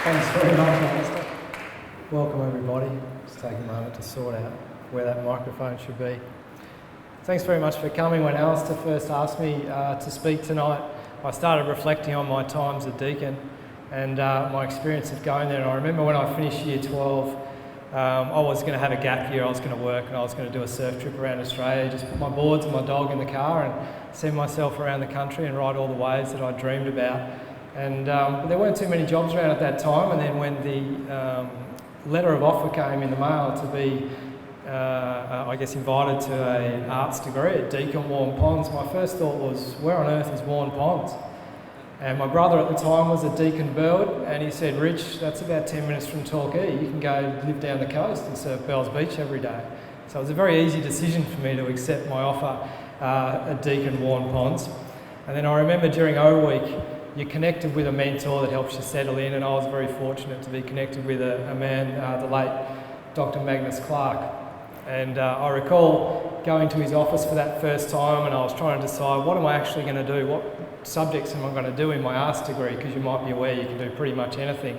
Thanks very much, Alistair. Welcome everybody. Just take a moment to sort out where that microphone should be. Thanks very much for coming. When Alistair first asked me to speak tonight, I started reflecting on my times at Deakin and my experience of going there. And I remember when I finished year 12, I was going to have a gap year, I was going to work and I was going to do a surf trip around Australia, just put my boards and my dog in the car and send myself around the country and ride all the waves that I dreamed about. And there weren't too many jobs around at that time, and then when the letter of offer came in the mail to be, I guess, invited to an arts degree at Deakin, Warren Ponds, my first thought was, where on earth is Warren Ponds? And my brother at the time was at Deakin Burwood, and he said, Rich, that's about 10 minutes from Torquay, you can go live down the coast and surf Bells Beach every day. So it was a very easy decision for me to accept my offer at Deakin, Warren Ponds. And then I remember during O Week, you're connected with a mentor that helps you settle in, and I was very fortunate to be connected with a man, the late Dr. Magnus Clark. And I recall going to his office for that first time, and I was trying to decide, what am I actually going to do? What subjects am I going to do in my arts degree? Because you might be aware you can do pretty much anything.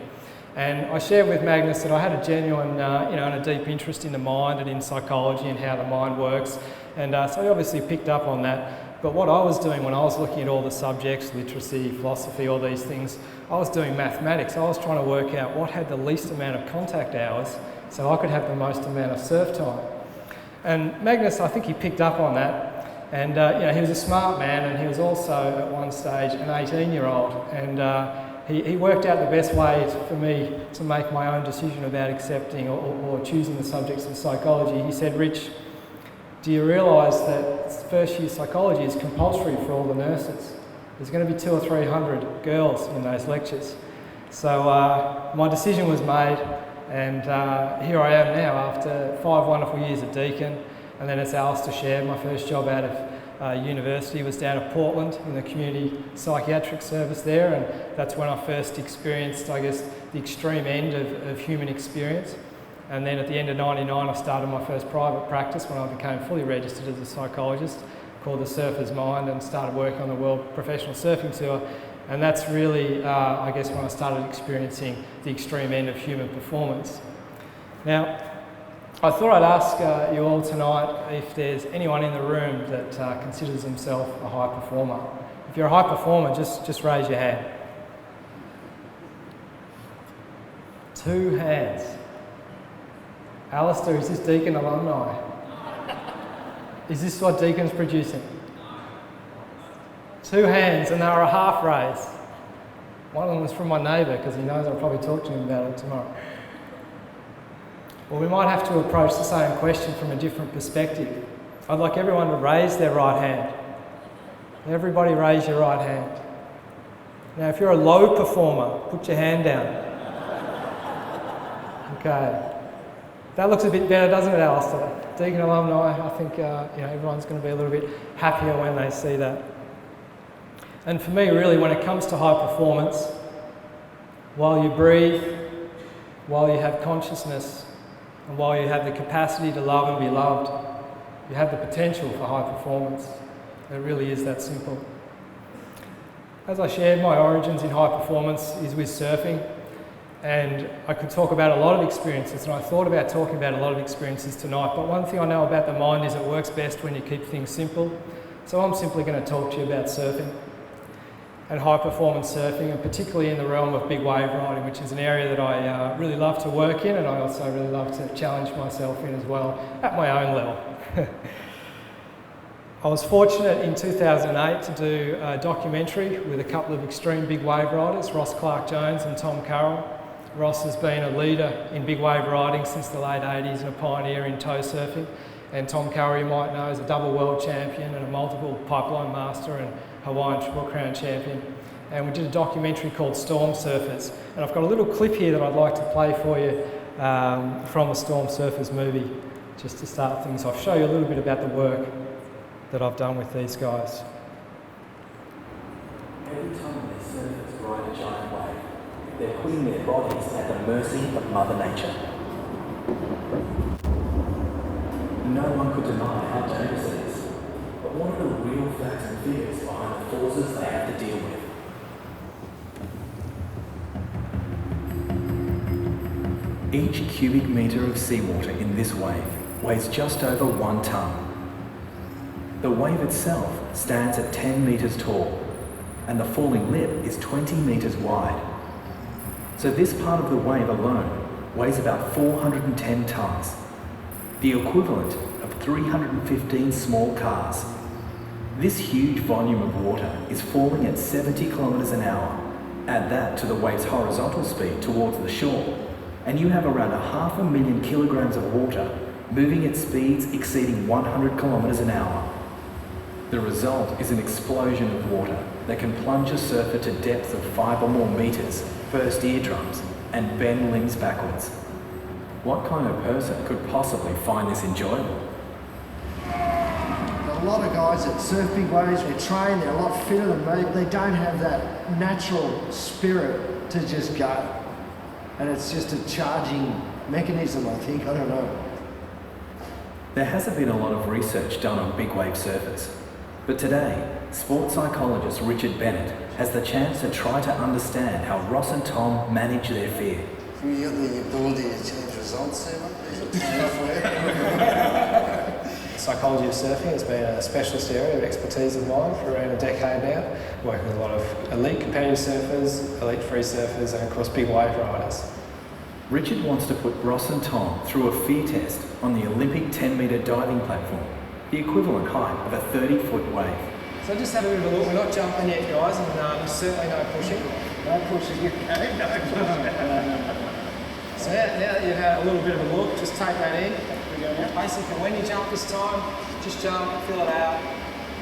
And I shared with Magnus that I had a genuine, and a deep interest in the mind and in psychology and how the mind works. And so he obviously picked up on that. But what I was doing when I was looking at all the subjects, literacy, philosophy, all these things, I was doing mathematics. I was trying to work out what had the least amount of contact hours so I could have the most amount of surf time. And Magnus, I think he picked up on that. And he was a smart man, and he was also at one stage an 18-year-old. And he worked out the best way for me to make my own decision about accepting or choosing the subjects of psychology. He said, Rich, do you realise that first year psychology is compulsory for all the nurses? There's going to be 200 or 300 girls in those lectures. So my decision was made, and here I am now after 5 wonderful years at Deakin. And then, as Alistair shared, my first job out of university was down at Portland in the community psychiatric service there, and that's when I first experienced, I guess, the extreme end of human experience. And then at the end of '99, I started my first private practice when I became fully registered as a psychologist, called The Surfer's Mind, and started working on the World Professional Surfing Tour. And that's really, I guess, when I started experiencing the extreme end of human performance. Now, I thought I'd ask you all tonight if there's anyone in the room that considers himself a high performer. If you're a high performer, just raise your hand. 2 hands. Alistair, is this Deakin alumni? Is this what Deakin's producing? 2 hands, and they were a half raise. One of them was from my neighbour, because he knows I'll probably talk to him about it tomorrow. Well, we might have to approach the same question from a different perspective. I'd like everyone to raise their right hand. Everybody raise your right hand. Now, if you're a low performer, put your hand down. Okay. That looks a bit better, doesn't it, Alistair? Deakin alumni, I think everyone's going to be a little bit happier when they see that. And for me, really, when it comes to high performance, while you breathe, while you have consciousness, and while you have the capacity to love and be loved, you have the potential for high performance. It really is that simple. As I shared, my origins in high performance is with surfing. And I could talk about a lot of experiences, and I thought about talking about a lot of experiences tonight, but one thing I know about the mind is it works best when you keep things simple. So I'm simply going to talk to you about surfing and high performance surfing, and particularly in the realm of big wave riding, which is an area that I really love to work in, and I also really love to challenge myself in as well, at my own level. I was fortunate in 2008 to do a documentary with a couple of extreme big wave riders, Ross Clark-Jones and Tom Carroll. Ross has been a leader in big wave riding since the late 80s and a pioneer in tow surfing. And Tom Carroll, you might know, is a double world champion and a multiple pipeline master and Hawaiian Triple Crown champion. And we did a documentary called Storm Surfers. And I've got a little clip here that I'd like to play for you from the Storm Surfers movie, just to start things off. Show you a little bit about the work that I've done with these guys. Every time these surfers ride a giant wave, they're putting their bodies at the mercy of Mother Nature. No one could deny how dangerous it is, but what are the real facts and figures behind the forces they have to deal with? Each cubic metre of seawater in this wave weighs just over 1 tonne. The wave itself stands at 10 metres tall, and the falling lip is 20 metres wide. So this part of the wave alone weighs about 410 tonnes, the equivalent of 315 small cars. This huge volume of water is falling at 70 kilometres an hour. Add that to the wave's horizontal speed towards the shore, and you have around 500,000 kilograms of water moving at speeds exceeding 100 kilometres an hour. The result is an explosion of water that can plunge a surfer to depths of 5 or more metres, burst eardrums, and bend limbs backwards. What kind of person could possibly find this enjoyable? A lot of guys that surf big waves, they train, they're a lot fitter than me, they don't have that natural spirit to just go. And it's just a charging mechanism, I think, I don't know. There hasn't been a lot of research done on big wave surfers, but today, sports psychologist Richard Bennett has the chance to try to understand how Ross and Tom manage their fear. You got the ability to change results there, Psychology of surfing has been a specialist area of expertise of mine for around a decade now, working with a lot of elite competitive surfers, elite free surfers, and of course big wave riders. Richard wants to put Ross and Tom through a fear test on the Olympic 10-metre diving platform, the equivalent height of a 30-foot wave. So just have a bit of a look. We're not jumping yet, guys, and certainly no pushing. No pushing, okay? No pushing. So now that you've had a little bit of a look, just take that in. Basically, when you jump this time, just jump, feel it out,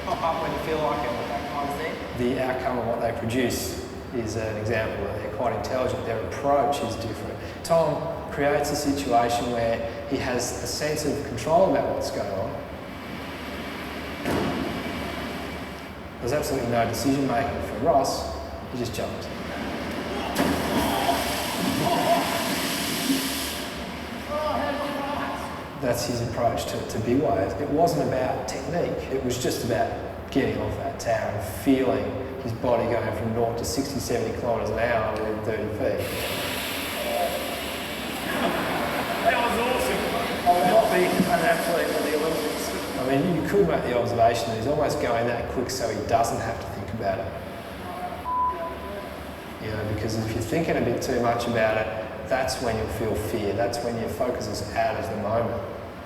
pop up when you feel like it, that kind of thing. The outcome of what they produce is an example that they're quite intelligent. Their approach is different. Tom creates a situation where he has a sense of control about what's going on. There's absolutely no decision making for Ross. He just jumped. That's his approach to big waves. It wasn't about technique, it was just about getting off that tower and feeling his body going from 0 to 60, 70 kilometres an hour within 30 feet. That was awesome. I would not be an athlete for the Olympics. I mean, you could make the observation that he's almost going that quick so he doesn't have to think about it. You know, because if you're thinking a bit too much about it, that's when you'll feel fear. That's when your focus is out of the moment.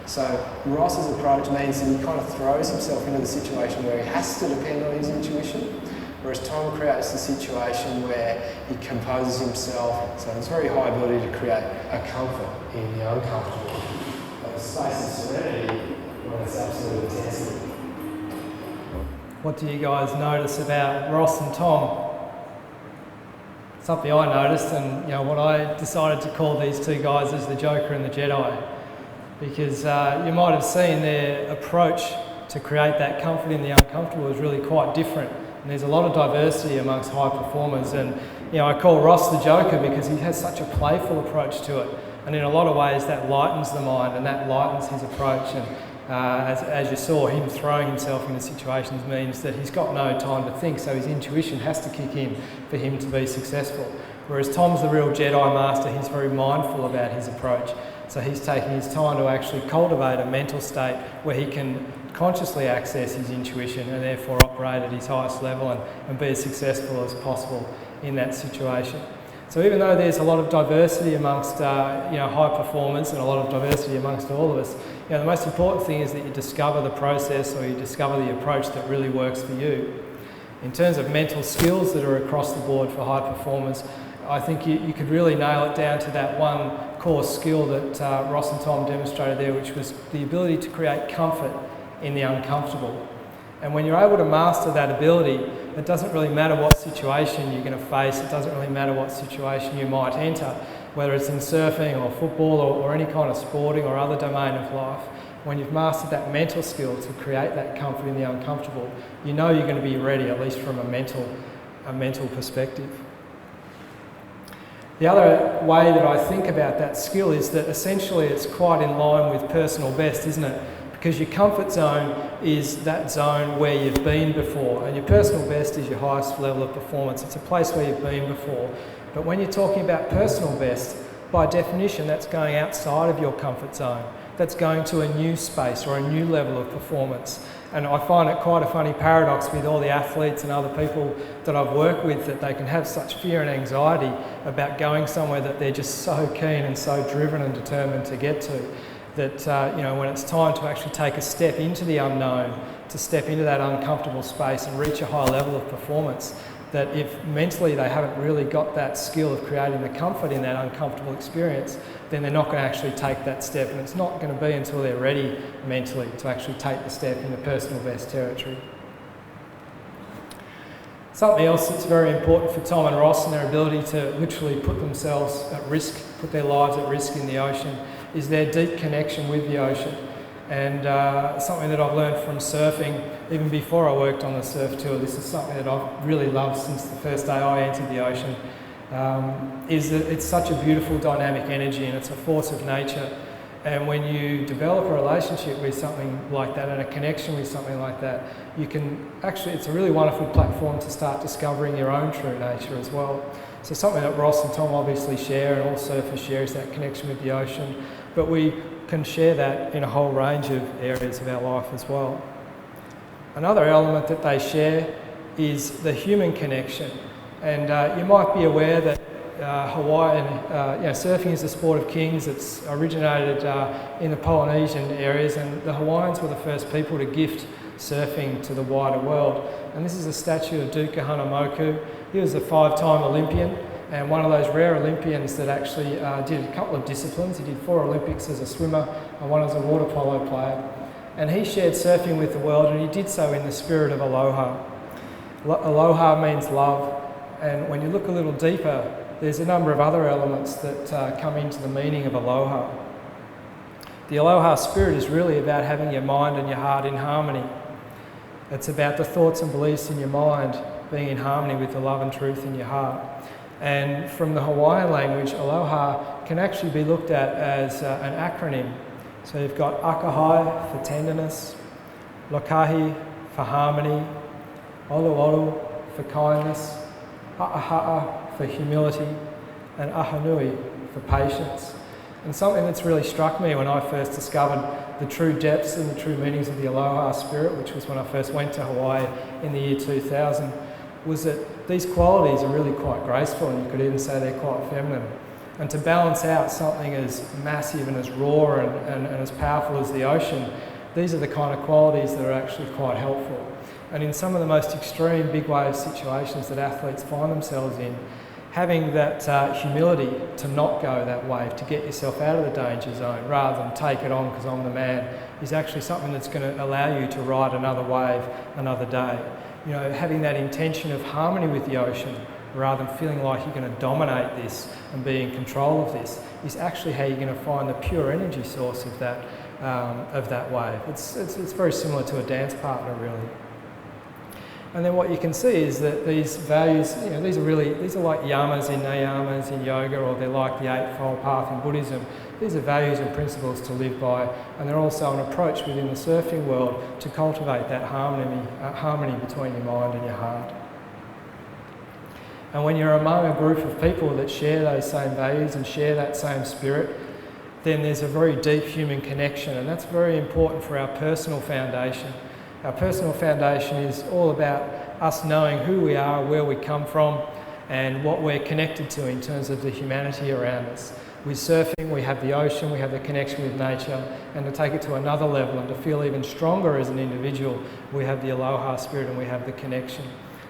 So Ross's approach means that he kind of throws himself into the situation where he has to depend on his intuition, whereas Tom creates the situation where he composes himself. So there's very high ability to create a comfort in the uncomfortable, a space of serenity when it's absolute intensity. What do you guys notice about Ross and Tom? Something I noticed, and what I decided to call these two guys is the Joker and the Jedi, because you might have seen their approach to create that comfort in the uncomfortable is really quite different, and there's a lot of diversity amongst high performers. And I call Ross the Joker because he has such a playful approach to it, and in a lot of ways that lightens the mind and that lightens his approach. And as you saw, him throwing himself into situations means that he's got no time to think, so his intuition has to kick in for him to be successful. Whereas Tom's the real Jedi master, he's very mindful about his approach. So he's taking his time to actually cultivate a mental state where he can consciously access his intuition and therefore operate at his highest level and be as successful as possible in that situation. So even though there's a lot of diversity amongst high performers and a lot of diversity amongst all of us, the most important thing is that you discover the process or you discover the approach that really works for you. In terms of mental skills that are across the board for high performers, I think you could really nail it down to that one core skill that Ross and Tom demonstrated there, which was the ability to create comfort in the uncomfortable. And when you're able to master that ability, it doesn't really matter what situation you're going to face, it doesn't really matter what situation you might enter, whether it's in surfing or football or any kind of sporting or other domain of life. When you've mastered that mental skill to create that comfort in the uncomfortable, you know you're going to be ready, at least from a mental perspective. The other way that I think about that skill is that essentially it's quite in line with personal best, isn't it? Because your comfort zone is that zone where you've been before, and your personal best is your highest level of performance. It's a place where you've been before. But when you're talking about personal best, by definition, that's going outside of your comfort zone. That's going to a new space or a new level of performance. And I find it quite a funny paradox with all the athletes and other people that I've worked with, that they can have such fear and anxiety about going somewhere that they're just so keen and so driven and determined to get to, that when it's time to actually take a step into the unknown, to step into that uncomfortable space and reach a high level of performance, that if mentally they haven't really got that skill of creating the comfort in that uncomfortable experience, then they're not going to actually take that step, and it's not going to be until they're ready mentally to actually take the step into personal best territory. Something else that's very important for Tom and Ross and their ability to literally put themselves at risk, put their lives at risk in the ocean, is their deep connection with the ocean. And something that I've learned from surfing, even before I worked on the surf tour, this is something that I've really loved since the first day I entered the ocean, is that it's such a beautiful dynamic energy and it's a force of nature. And when you develop a relationship with something like that and a connection with something like that, you can actually, it's a really wonderful platform to start discovering your own true nature as well. So something that Ross and Tom obviously share, and all surfers share, is that connection with the ocean. But we can share that in a whole range of areas of our life as well. Another element that they share is the human connection. And you might be aware that Hawaiian, surfing is the sport of kings. It's originated in the Polynesian areas, and the Hawaiians were the first people to gift surfing to the wider world. And this is a statue of Duka Hanamoku. He was a 5-time Olympian, and one of those rare Olympians that actually did a couple of disciplines. He did 4 Olympics as a swimmer and 1 as a water polo player. And he shared surfing with the world, and he did so in the spirit of aloha. Aloha means love, and when you look a little deeper, there's a number of other elements that come into the meaning of aloha. The Aloha Spirit is really about having your mind and your heart in harmony. It's about the thoughts and beliefs in your mind being in harmony with the love and truth in your heart. And from the Hawaiian language, aloha can actually be looked at as an acronym. So you've got akahai for tenderness, lokahi for harmony, olu olu for kindness, ha'aha'a for humility, and ahanui for patience. And something that's really struck me when I first discovered the true depths and the true meanings of the Aloha Spirit, which was when I first went to Hawaii in the year 2000, was that these qualities are really quite graceful, and you could even say they're quite feminine. And to balance out something as massive and as raw and as powerful as the ocean, these are the kind of qualities that are actually quite helpful. And in some of the most extreme big wave situations that athletes find themselves in, having that humility to not go that wave, to get yourself out of the danger zone rather than take it on because I'm the man, is actually something that's going to allow you to ride another wave another day. You know, having that intention of harmony with the ocean rather than feeling like you're going to dominate this and be in control of this is actually how you're going to find the pure energy source of that wave. It's very similar to a dance partner, really. And then what you can see is that these values, these are like yamas in niyamas in yoga, or they're like the Eightfold Path in Buddhism. These are values and principles to live by, and they're also an approach within the surfing world to cultivate that harmony between your mind and your heart. And when you're among a group of people that share those same values and share that same spirit, then there's a very deep human connection, and that's very important for our personal foundation. Our personal foundation is all about us knowing who we are, where we come from, and what we're connected to in terms of the humanity around us. With surfing, we have the ocean, we have the connection with nature, and to take it to another level and to feel even stronger as an individual, we have the Aloha Spirit and we have the connection.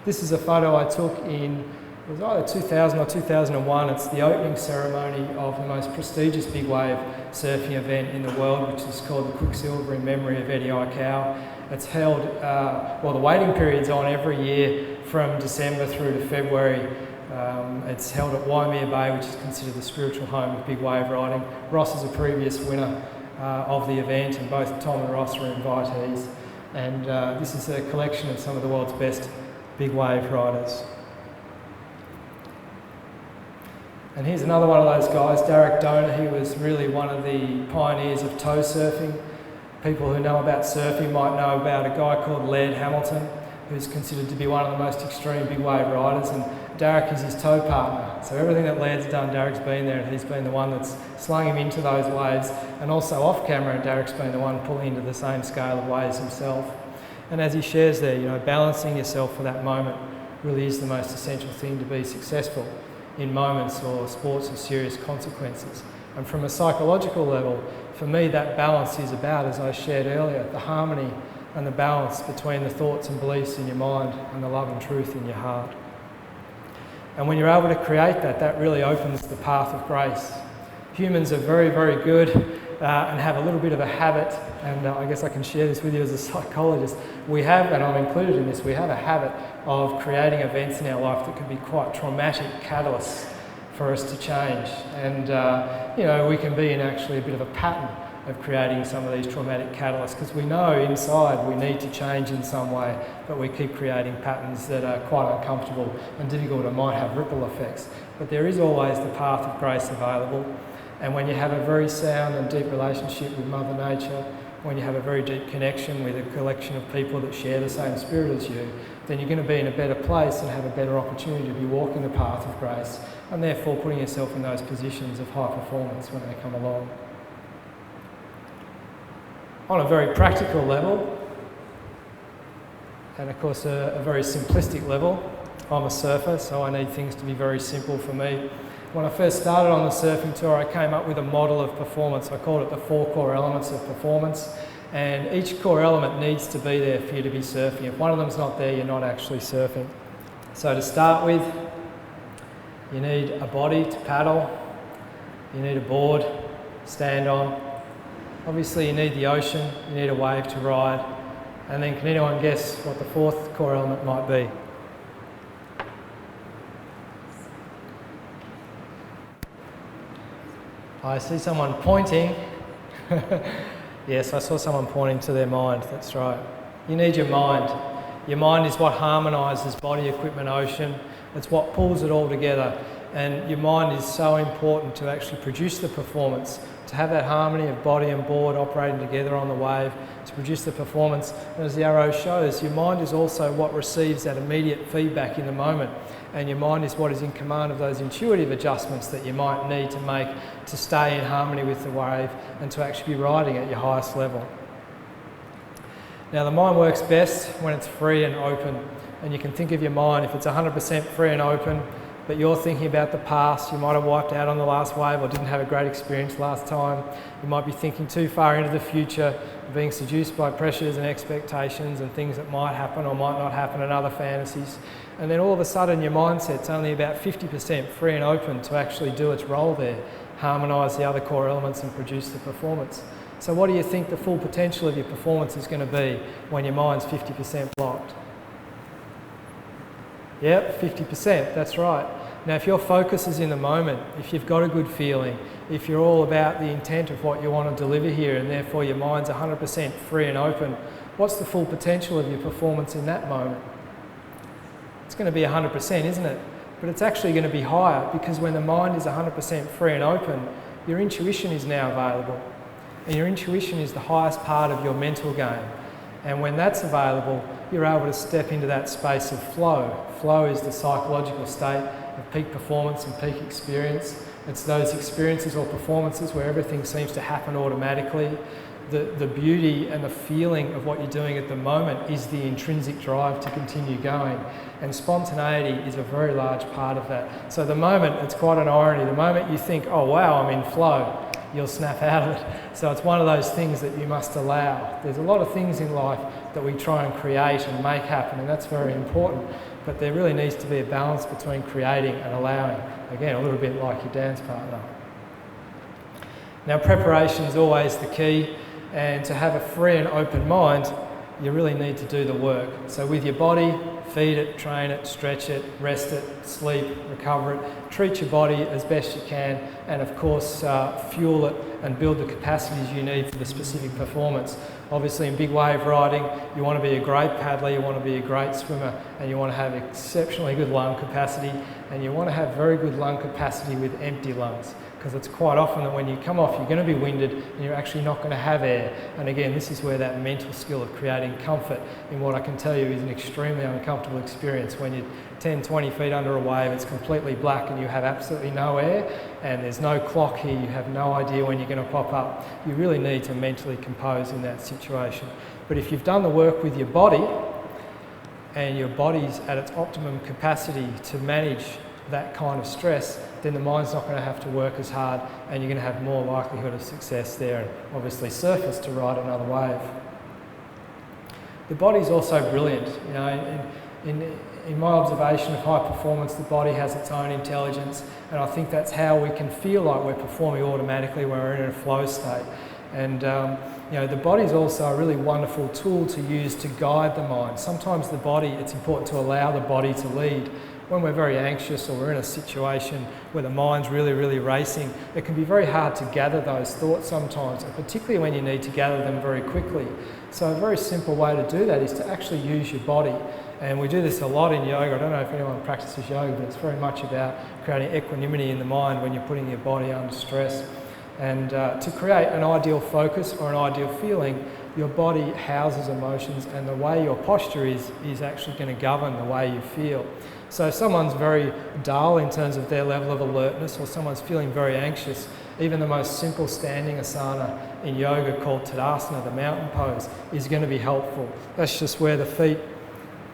This is a photo I took in, it was either 2000 or 2001. It's the opening ceremony of the most prestigious big wave surfing event in the world, which is called the Quicksilver in memory of Eddie Aikau. It's held, the waiting period's on every year from December through to February. It's held at Waimea Bay, which is considered the spiritual home of big wave riding. Ross is a previous winner of the event, and both Tom and Ross are invitees. And this is a collection of some of the world's best big wave riders. And here's another one of those guys, Derek Donor. He was really one of the pioneers of toe surfing. People who know about surfing might know about a guy called Laird Hamilton, who's considered to be one of the most extreme big wave riders. And Derek is his tow partner. So everything that Laird's done, Derek's been there, and he's been the one that's slung him into those waves. And also off camera, Derek's been the one pulling into the same scale of waves himself. And as he shares there, balancing yourself for that moment really is the most essential thing to be successful in moments or sports of serious consequences. And from a psychological level, for me, that balance is about, as I shared earlier, the harmony and the balance between the thoughts and beliefs in your mind and the love and truth in your heart. And when you're able to create that, that really opens the path of grace. Humans are very, very good and have a little bit of a habit, and I guess I can share this with you as a psychologist. We have, and I'm included in this, we have a habit of creating events in our life that can be quite traumatic catalysts for us to change. And, we can be in actually a bit of a pattern of creating some of these traumatic catalysts because we know inside we need to change in some way, but we keep creating patterns that are quite uncomfortable and difficult and might have ripple effects. But there is always the path of grace available. And when you have a very sound and deep relationship with Mother Nature, when you have a very deep connection with a collection of people that share the same spirit as you, then you're going to be in a better place and have a better opportunity to be walking the path of grace and therefore putting yourself in those positions of high performance when they come along. On a very practical level, and of course a very simplistic level, I'm a surfer, so I need things to be very simple for me. When I first started on the surfing tour, I came up with a model of performance. I called it the 4 core elements of performance. And each core element needs to be there for you to be surfing. If one of them's not there, you're not actually surfing. So to start with, you need a body to paddle. You need a board to stand on. Obviously, you need the ocean. You need a wave to ride. And then can anyone guess what the 4th core element might be? I see someone pointing. Yes, I saw someone pointing to their mind, that's right. You need your mind. Your mind is what harmonises body, equipment, ocean. It's what pulls it all together. And your mind is so important to actually produce the performance, to have that harmony of body and board operating together on the wave, to produce the performance. And as the arrow shows, your mind is also what receives that immediate feedback in the moment. And your mind is what is in command of those intuitive adjustments that you might need to make to stay in harmony with the wave and to actually be riding at your highest level. Now the mind works best when it's free and open, and you can think of your mind, if it's 100% free and open, but you're thinking about the past, you might have wiped out on the last wave or didn't have a great experience last time. You might be thinking too far into the future, being seduced by pressures and expectations and things that might happen or might not happen and other fantasies. And then all of a sudden your mindset's only about 50% free and open to actually do its role there, harmonise the other core elements and produce the performance. So what do you think the full potential of your performance is going to be when your mind's 50% blocked? Yep, 50%, that's right. Now if your focus is in the moment, if you've got a good feeling, if you're all about the intent of what you want to deliver here and therefore your mind's 100% free and open, what's the full potential of your performance in that moment? It's going to be 100%, isn't it? But it's actually going to be higher because when the mind is 100% free and open, your intuition is now available. And your intuition is the highest part of your mental game. And when that's available, you're able to step into that space of flow. Flow is the psychological state of peak performance and peak experience. It's those experiences or performances where everything seems to happen automatically. The beauty and the feeling of what you're doing at the moment is the intrinsic drive to continue going. And spontaneity is a very large part of that. So the moment, it's quite an irony, the moment you think, oh wow, I'm in flow, you'll snap out of it. So it's one of those things that you must allow. There's a lot of things in life that we try and create and make happen, and that's very important. But there really needs to be a balance between creating and allowing. Again, a little bit like your dance partner. Now, preparation is always the key, and to have a free and open mind, you really need to do the work. So with your body, feed it, train it, stretch it, rest it, sleep, recover it, treat your body as best you can, and of course fuel it and build the capacities you need for the specific performance. Obviously in big wave riding, you want to be a great paddler, you want to be a great swimmer, and you want to have exceptionally good lung capacity, and you want to have very good lung capacity with empty lungs. because it's quite often that when you come off, you're going to be winded and you're actually not going to have air. And again, this is where that mental skill of creating comfort in what I can tell you is an extremely uncomfortable experience. When you're 10, 20 feet under a wave, it's completely black and you have absolutely no air, and there's no clock here, you have no idea when you're going to pop up. You really need to mentally compose in that situation. But if you've done the work with your body, and your body's at its optimum capacity to manage that kind of stress, then the mind's not going to have to work as hard, and you're going to have more likelihood of success there, and obviously surface to ride another wave. The body's also brilliant. You know, in my observation of high performance, the body has its own intelligence, and I think that's how we can feel like we're performing automatically when we're in a flow state. And you know, the body's also a really wonderful tool to use to guide the mind. Sometimes the body, it's important to allow the body to lead. When we're very anxious or we're in a situation where the mind's really, really racing, it can be very hard to gather those thoughts sometimes, and particularly when you need to gather them very quickly. So a very simple way to do that is to actually use your body. And we do this a lot in yoga. I don't know if anyone practices yoga, but it's very much about creating equanimity in the mind when you're putting your body under stress. And to create an ideal focus or an ideal feeling, your body houses emotions, and the way your posture is actually going to govern the way you feel. So if someone's very dull in terms of their level of alertness, or someone's feeling very anxious, even the most simple standing asana in yoga called Tadasana, the mountain pose, is going to be helpful. That's just where the feet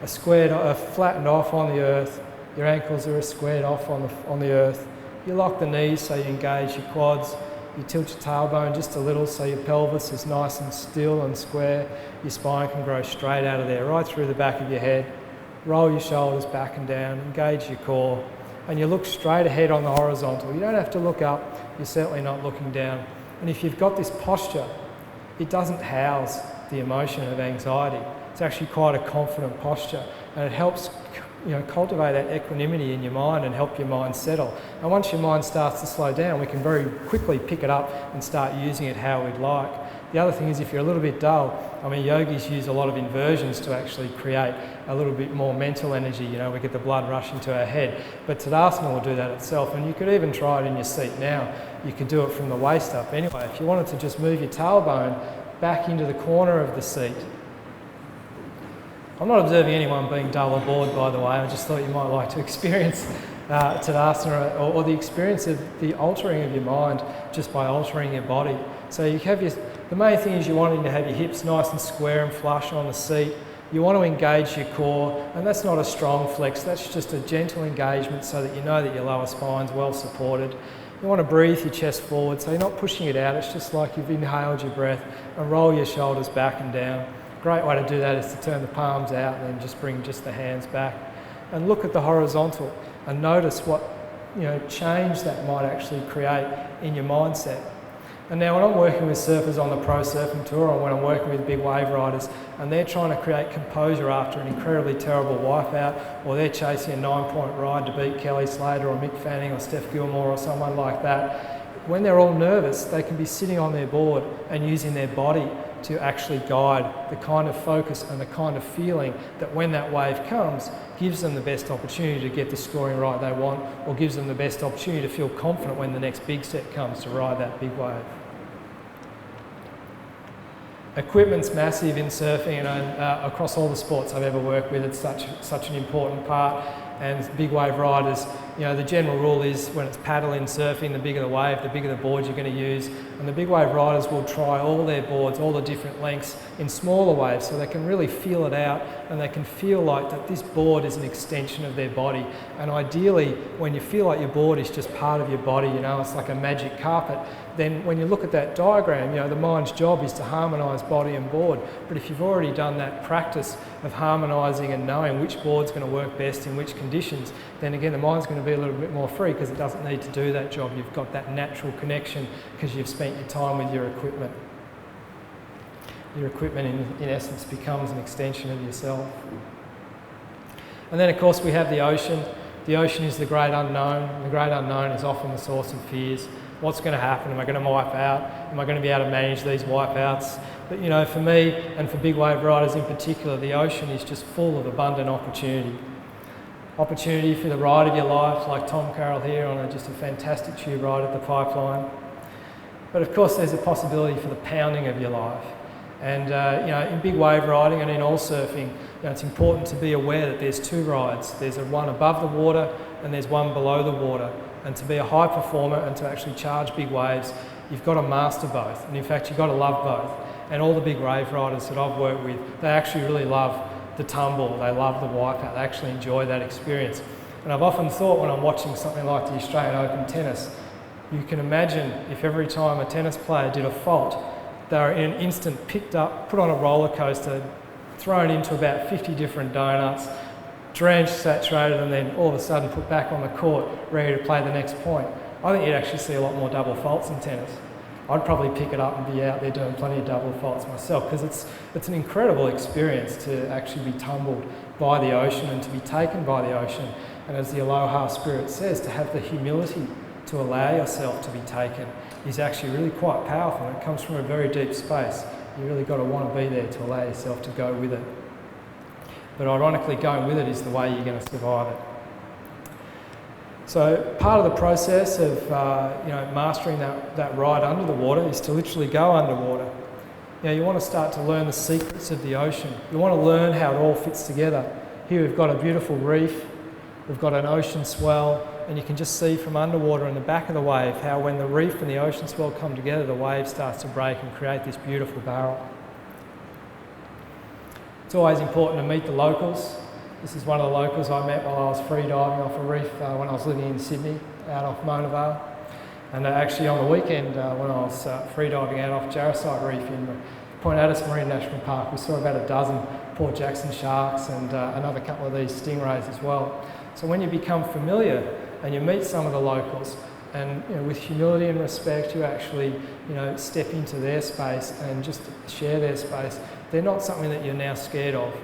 are flattened off on the earth, your ankles are squared off on the earth. You lock the knees so you engage your quads. You tilt your tailbone just a little so your pelvis is nice and still and square. Your spine can grow straight out of there, right through the back of your head. Roll your shoulders back and down, engage your core, and you look straight ahead on the horizontal. You don't have to look up, you're certainly not looking down. And if you've got this posture, it doesn't house the emotion of anxiety. It's actually quite a confident posture, and it helps cultivate that equanimity in your mind and help your mind settle. And once your mind starts to slow down, we can very quickly pick it up and start using it how we'd like. The other thing is, if you're a little bit dull, yogis use a lot of inversions to actually create a little bit more mental energy. We get the blood rushing to our head. But Tadasana will do that itself, and you could even try it in your seat now. You could do it from the waist up. Anyway, if you wanted to just move your tailbone back into the corner of the seat. I'm not observing anyone being dull or bored, by the way. I just thought you might like to experience Tadasana or the experience of the altering of your mind just by altering your body. So you have the main thing is you're wanting to have your hips nice and square and flush on the seat. You want to engage your core, and that's not a strong flex, that's just a gentle engagement so that you know that your lower spine's well supported. You want to breathe your chest forward, so you're not pushing it out, it's just like you've inhaled your breath, and roll your shoulders back and down. Great way to do that is to turn the palms out and then just bring just the hands back. And look at the horizontal and notice what change that might actually create in your mindset. And now when I'm working with surfers on the pro surfing tour, or when I'm working with big wave riders and they're trying to create composure after an incredibly terrible wipeout, or they're chasing a 9-point ride to beat Kelly Slater or Mick Fanning or Steph Gilmore or someone like that, when they're all nervous, they can be sitting on their board and using their body to actually guide the kind of focus and the kind of feeling that when that wave comes, gives them the best opportunity to get the scoring right they want, or gives them the best opportunity to feel confident when the next big set comes to ride that big wave. Equipment's massive in surfing, and across all the sports I've ever worked with, it's such an important part. And big wave riders, the general rule is when it's paddling surfing, the bigger the wave, the bigger the board you're going to use. And the big wave riders will try all their boards, all the different lengths in smaller waves, so they can really feel it out and they can feel like that this board is an extension of their body. And ideally, when you feel like your board is just part of your body, it's like a magic carpet, then when you look at that diagram, the mind's job is to harmonise body and board. But if you've already done that practice of harmonising and knowing which board's going to work best in which conditions, then again the mind's going to be a little bit more free because it doesn't need to do that job. You've got that natural connection because you've spent your time with your equipment. Your equipment in essence becomes an extension of yourself. And then of course we have the ocean. The ocean is the great unknown. The great unknown is often the source of fears. What's going to happen? Am I going to wipe out? Am I going to be able to manage these wipeouts? But for me and for big wave riders in particular, the ocean is just full of abundant opportunity. opportunity for the ride of your life, like Tom Carroll here on just a fantastic tube ride at the pipeline. But of course there's a possibility for the pounding of your life. And in big wave riding and in all surfing, it's important to be aware that there's two rides. There's one above the water and there's one below the water. And to be a high performer and to actually charge big waves, you've got to master both. And in fact, you've got to love both. And all the big wave riders that I've worked with, they actually really love the tumble, they love the wipeout, they actually enjoy that experience. And I've often thought when I'm watching something like the Australian Open tennis, you can imagine if every time a tennis player did a fault, they were in an instant picked up, put on a roller coaster, thrown into about 50 different donuts, drenched, saturated, and then all of a sudden put back on the court, ready to play the next point. I think you'd actually see a lot more double faults in tennis. I'd probably pick it up and be out there doing plenty of double faults myself, because it's an incredible experience to actually be tumbled by the ocean and to be taken by the ocean. And as the Aloha Spirit says, to have the humility to allow yourself to be taken is actually really quite powerful, and it comes from a very deep space. You really got to want to be there to allow yourself to go with it. But ironically, going with it is the way you're going to survive it. So part of the process of mastering that ride under the water is to literally go underwater. You want to start to learn the secrets of the ocean. You want to learn how it all fits together. Here we've got a beautiful reef, we've got an ocean swell, and you can just see from underwater in the back of the wave how when the reef and the ocean swell come together, the wave starts to break and create this beautiful barrel. It's always important to meet the locals. This is one of the locals I met while I was free diving off a reef when I was living in Sydney, out off Mona Vale. And actually on the weekend when I was free diving out off Jarosite Reef in Point Addis Marine National Park, we saw about a dozen Port Jackson sharks and another couple of these stingrays as well. So when you become familiar and you meet some of the locals, and with humility and respect you actually step into their space and just share their space, they're not something that you're now scared of.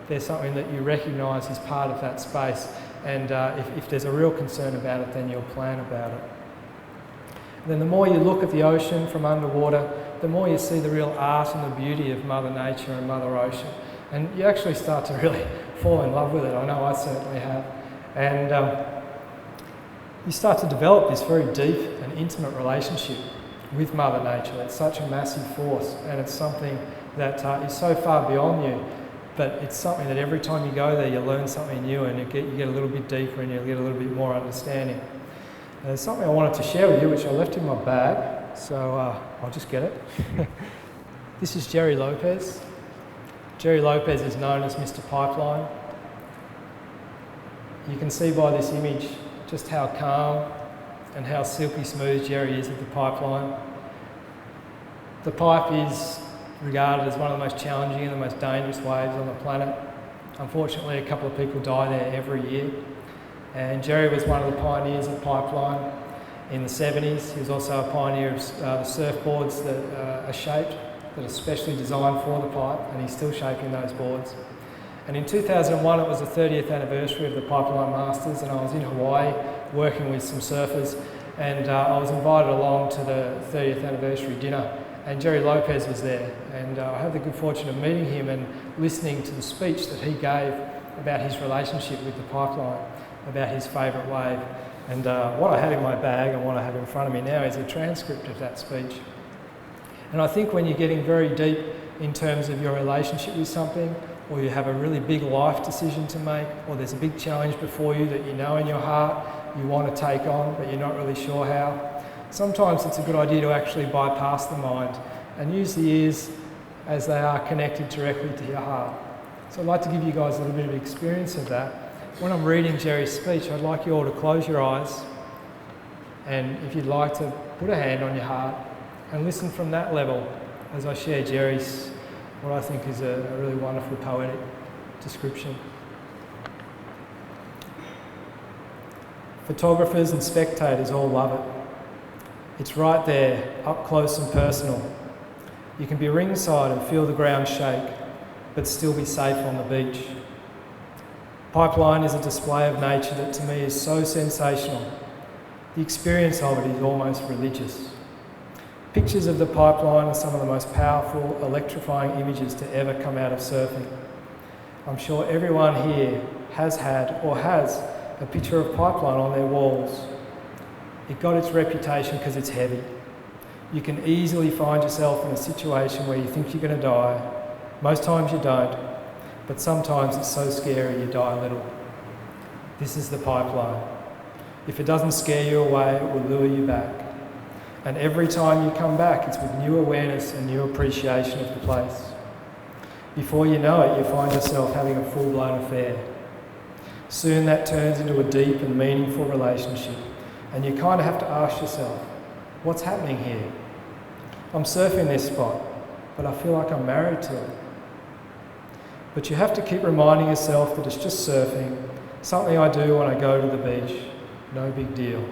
They're something that you recognise as part of that space, and if there's a real concern about it, then you'll plan about it. And then the more you look at the ocean from underwater, the more you see the real art and the beauty of Mother Nature and Mother Ocean, and you actually start to really fall in love with it. I know I certainly have. And you start to develop this very deep and intimate relationship with Mother Nature. It's such a massive force, and it's something that is so far beyond you. But it's something that every time you go there, you learn something new, and you get a little bit deeper, and you get a little bit more understanding. And there's something I wanted to share with you, which I left in my bag, so I'll just get it. This is Jerry Lopez. Jerry Lopez is known as Mr. Pipeline. You can see by this image just how calm and how silky smooth Jerry is at the pipeline. The pipe is regarded as one of the most challenging and the most dangerous waves on the planet. Unfortunately, a couple of people die there every year. And Jerry was one of the pioneers of pipeline in the 70s. He was also a pioneer of the surfboards that are shaped, that are specially designed for the pipe, and he's still shaping those boards. And in 2001, it was the 30th anniversary of the Pipeline Masters, and I was in Hawaii working with some surfers, and I was invited along to the 30th anniversary dinner. And Jerry Lopez was there, and I had the good fortune of meeting him and listening to the speech that he gave about his relationship with the pipeline, about his favourite wave. And what I have in my bag and what I have in front of me now is a transcript of that speech. And I think when you're getting very deep in terms of your relationship with something, or you have a really big life decision to make, or there's a big challenge before you that you know in your heart you want to take on, but you're not really sure how, sometimes it's a good idea to actually bypass the mind and use the ears as they are connected directly to your heart. So I'd like to give you guys a little bit of experience of that. When I'm reading Jerry's speech, I'd like you all to close your eyes, and if you'd like to put a hand on your heart and listen from that level as I share Jerry's, what I think is a really wonderful poetic description. Photographers and spectators all love it. It's right there, up close and personal. You can be ringside and feel the ground shake, but still be safe on the beach. Pipeline is a display of nature that to me is so sensational. The experience of it is almost religious. Pictures of the pipeline are some of the most powerful, electrifying images to ever come out of surfing. I'm sure everyone here has had or has a picture of pipeline on their walls. It got its reputation because it's heavy. You can easily find yourself in a situation where you think you're going to die. Most times you don't, but sometimes it's so scary you die a little. This is the pipeline. If it doesn't scare you away, it will lure you back. And every time you come back, it's with new awareness and new appreciation of the place. Before you know it, you find yourself having a full-blown affair. Soon that turns into a deep and meaningful relationship, and you kind of have to ask yourself, what's happening here? I'm surfing this spot, but I feel like I'm married to it. But you have to keep reminding yourself that it's just surfing, something I do when I go to the beach, no big deal.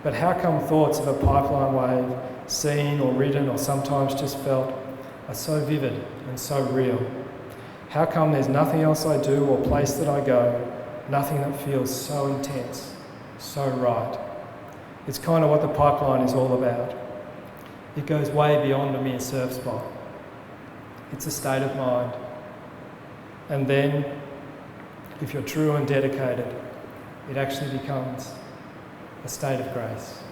But how come thoughts of a pipeline wave, seen or written or sometimes just felt, are so vivid and so real? How come there's nothing else I do or place that I go, nothing that feels so intense, so right? It's kind of what the pipeline is all about. It goes way beyond a mere surf spot. It's a state of mind. And then, if you're true and dedicated, it actually becomes a state of grace.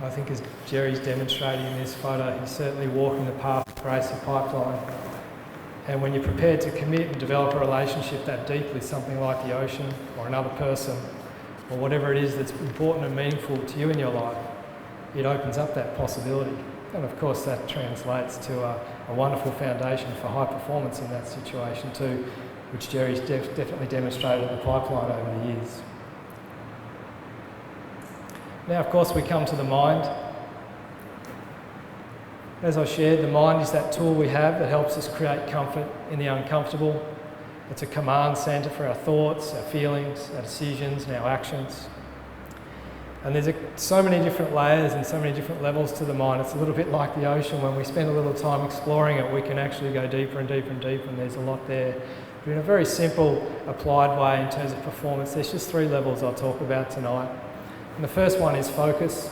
I think as Jerry's demonstrating in this photo, he's certainly walking the path of grace of pipeline. And when you're prepared to commit and develop a relationship that deeply, something like the ocean or another person, or whatever it is that's important and meaningful to you in your life, it opens up that possibility. And of course that translates to a wonderful foundation for high performance in that situation too, which Jerry's definitely demonstrated in the pipeline over the years. Now of course we come to the mind. As I shared, the mind is that tool we have that helps us create comfort in the uncomfortable. It's a command centre for our thoughts, our feelings, our decisions and our actions. And there's so many different layers and so many different levels to the mind. It's a little bit like the ocean. When we spend a little time exploring it, we can actually go deeper and deeper and deeper, and there's a lot there. But in a very simple, applied way in terms of performance, there's just 3 levels I'll talk about tonight. And the first one is focus.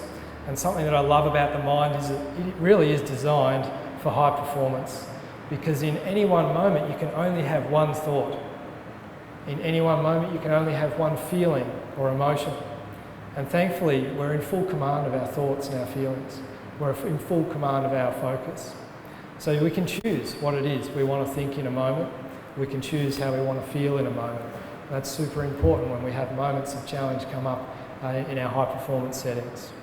And something that I love about the mind is that it really is designed for high performance, because in any one moment you can only have one thought. In any one moment you can only have one feeling or emotion. And thankfully we're in full command of our thoughts and our feelings. We're in full command of our focus. So we can choose what it is we want to think in a moment. We can choose how we want to feel in a moment. That's super important when we have moments of challenge come up in our high performance settings.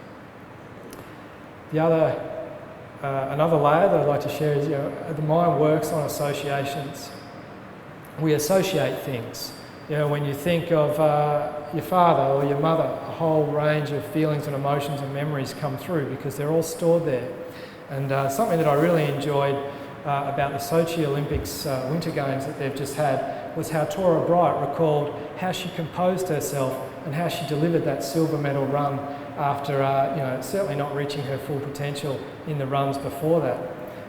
Another layer that I'd like to share is, the mind works on associations. We associate things. When you think of your father or your mother, a whole range of feelings and emotions and memories come through because they're all stored there. And something that I really enjoyed about the Sochi Olympics Winter Games that they've just had was how Tora Bright recalled how she composed herself and how she delivered that silver medal run after certainly not reaching her full potential in the runs before that.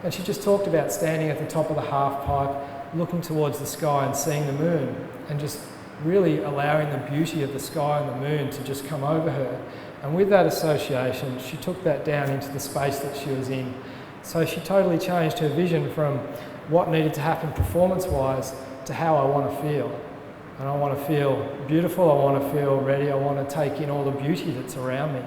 And she just talked about standing at the top of the half pipe, looking towards the sky and seeing the moon, and just really allowing the beauty of the sky and the moon to just come over her. And with that association, she took that down into the space that she was in. So she totally changed her vision from what needed to happen performance-wise to how I want to feel. And I want to feel beautiful, I want to feel ready, I want to take in all the beauty that's around me.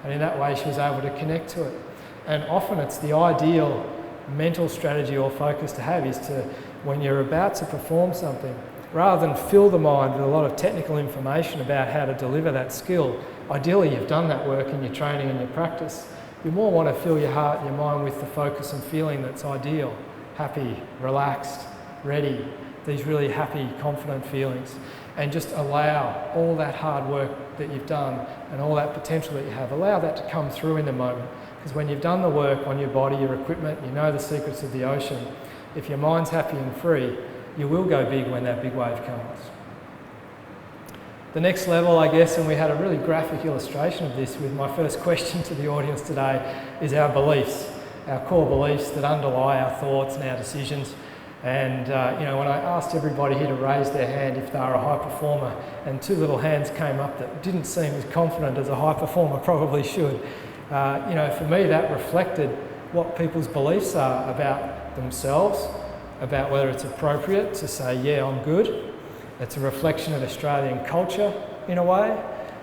And in that way she was able to connect to it. And often it's the ideal mental strategy or focus to have is to, when you're about to perform something, rather than fill the mind with a lot of technical information about how to deliver that skill, ideally you've done that work in your training and your practice, you more want to fill your heart and your mind with the focus and feeling that's ideal, happy, relaxed, ready, these really happy, confident feelings, and just allow all that hard work that you've done and all that potential that you have, allow that to come through in the moment. Because when you've done the work on your body, your equipment, you know the secrets of the ocean, if your mind's happy and free, you will go big when that big wave comes. The next level, I guess, and we had a really graphic illustration of this with my first question to the audience today, is our beliefs, our core beliefs that underlie our thoughts and our decisions. And when I asked everybody here to raise their hand if they are a high performer, and 2 little hands came up that didn't seem as confident as a high performer probably should, for me that reflected what people's beliefs are about themselves, about whether it's appropriate to say, yeah, I'm good. It's a reflection of Australian culture in a way.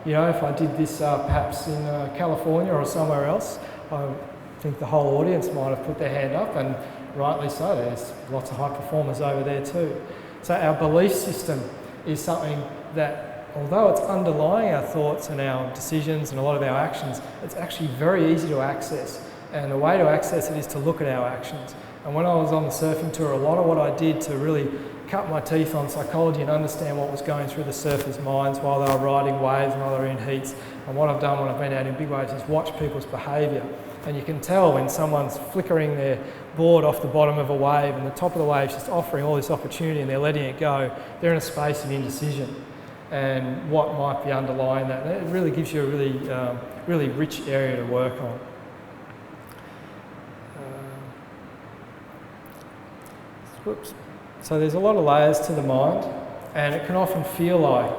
You know, if I did this perhaps in California or somewhere else, I think the whole audience might have put their hand up, and rightly so. There's lots of high performers over there too. So our belief system is something that, although it's underlying our thoughts and our decisions and a lot of our actions, it's actually very easy to access. And the way to access it is to look at our actions. And when I was on the surfing tour, a lot of what I did to really cut my teeth on psychology and understand what was going through the surfers' minds while they were riding waves and while they were in heats, and what I've done when I've been out in big waves is watch people's behaviour. And you can tell when someone's flickering their board off the bottom of a wave and the top of the wave's just offering all this opportunity and they're letting it go, they're in a space of indecision. And what might be underlying that, it really gives you a really rich area to work on. Whoops. So there's a lot of layers to the mind, and it can often feel like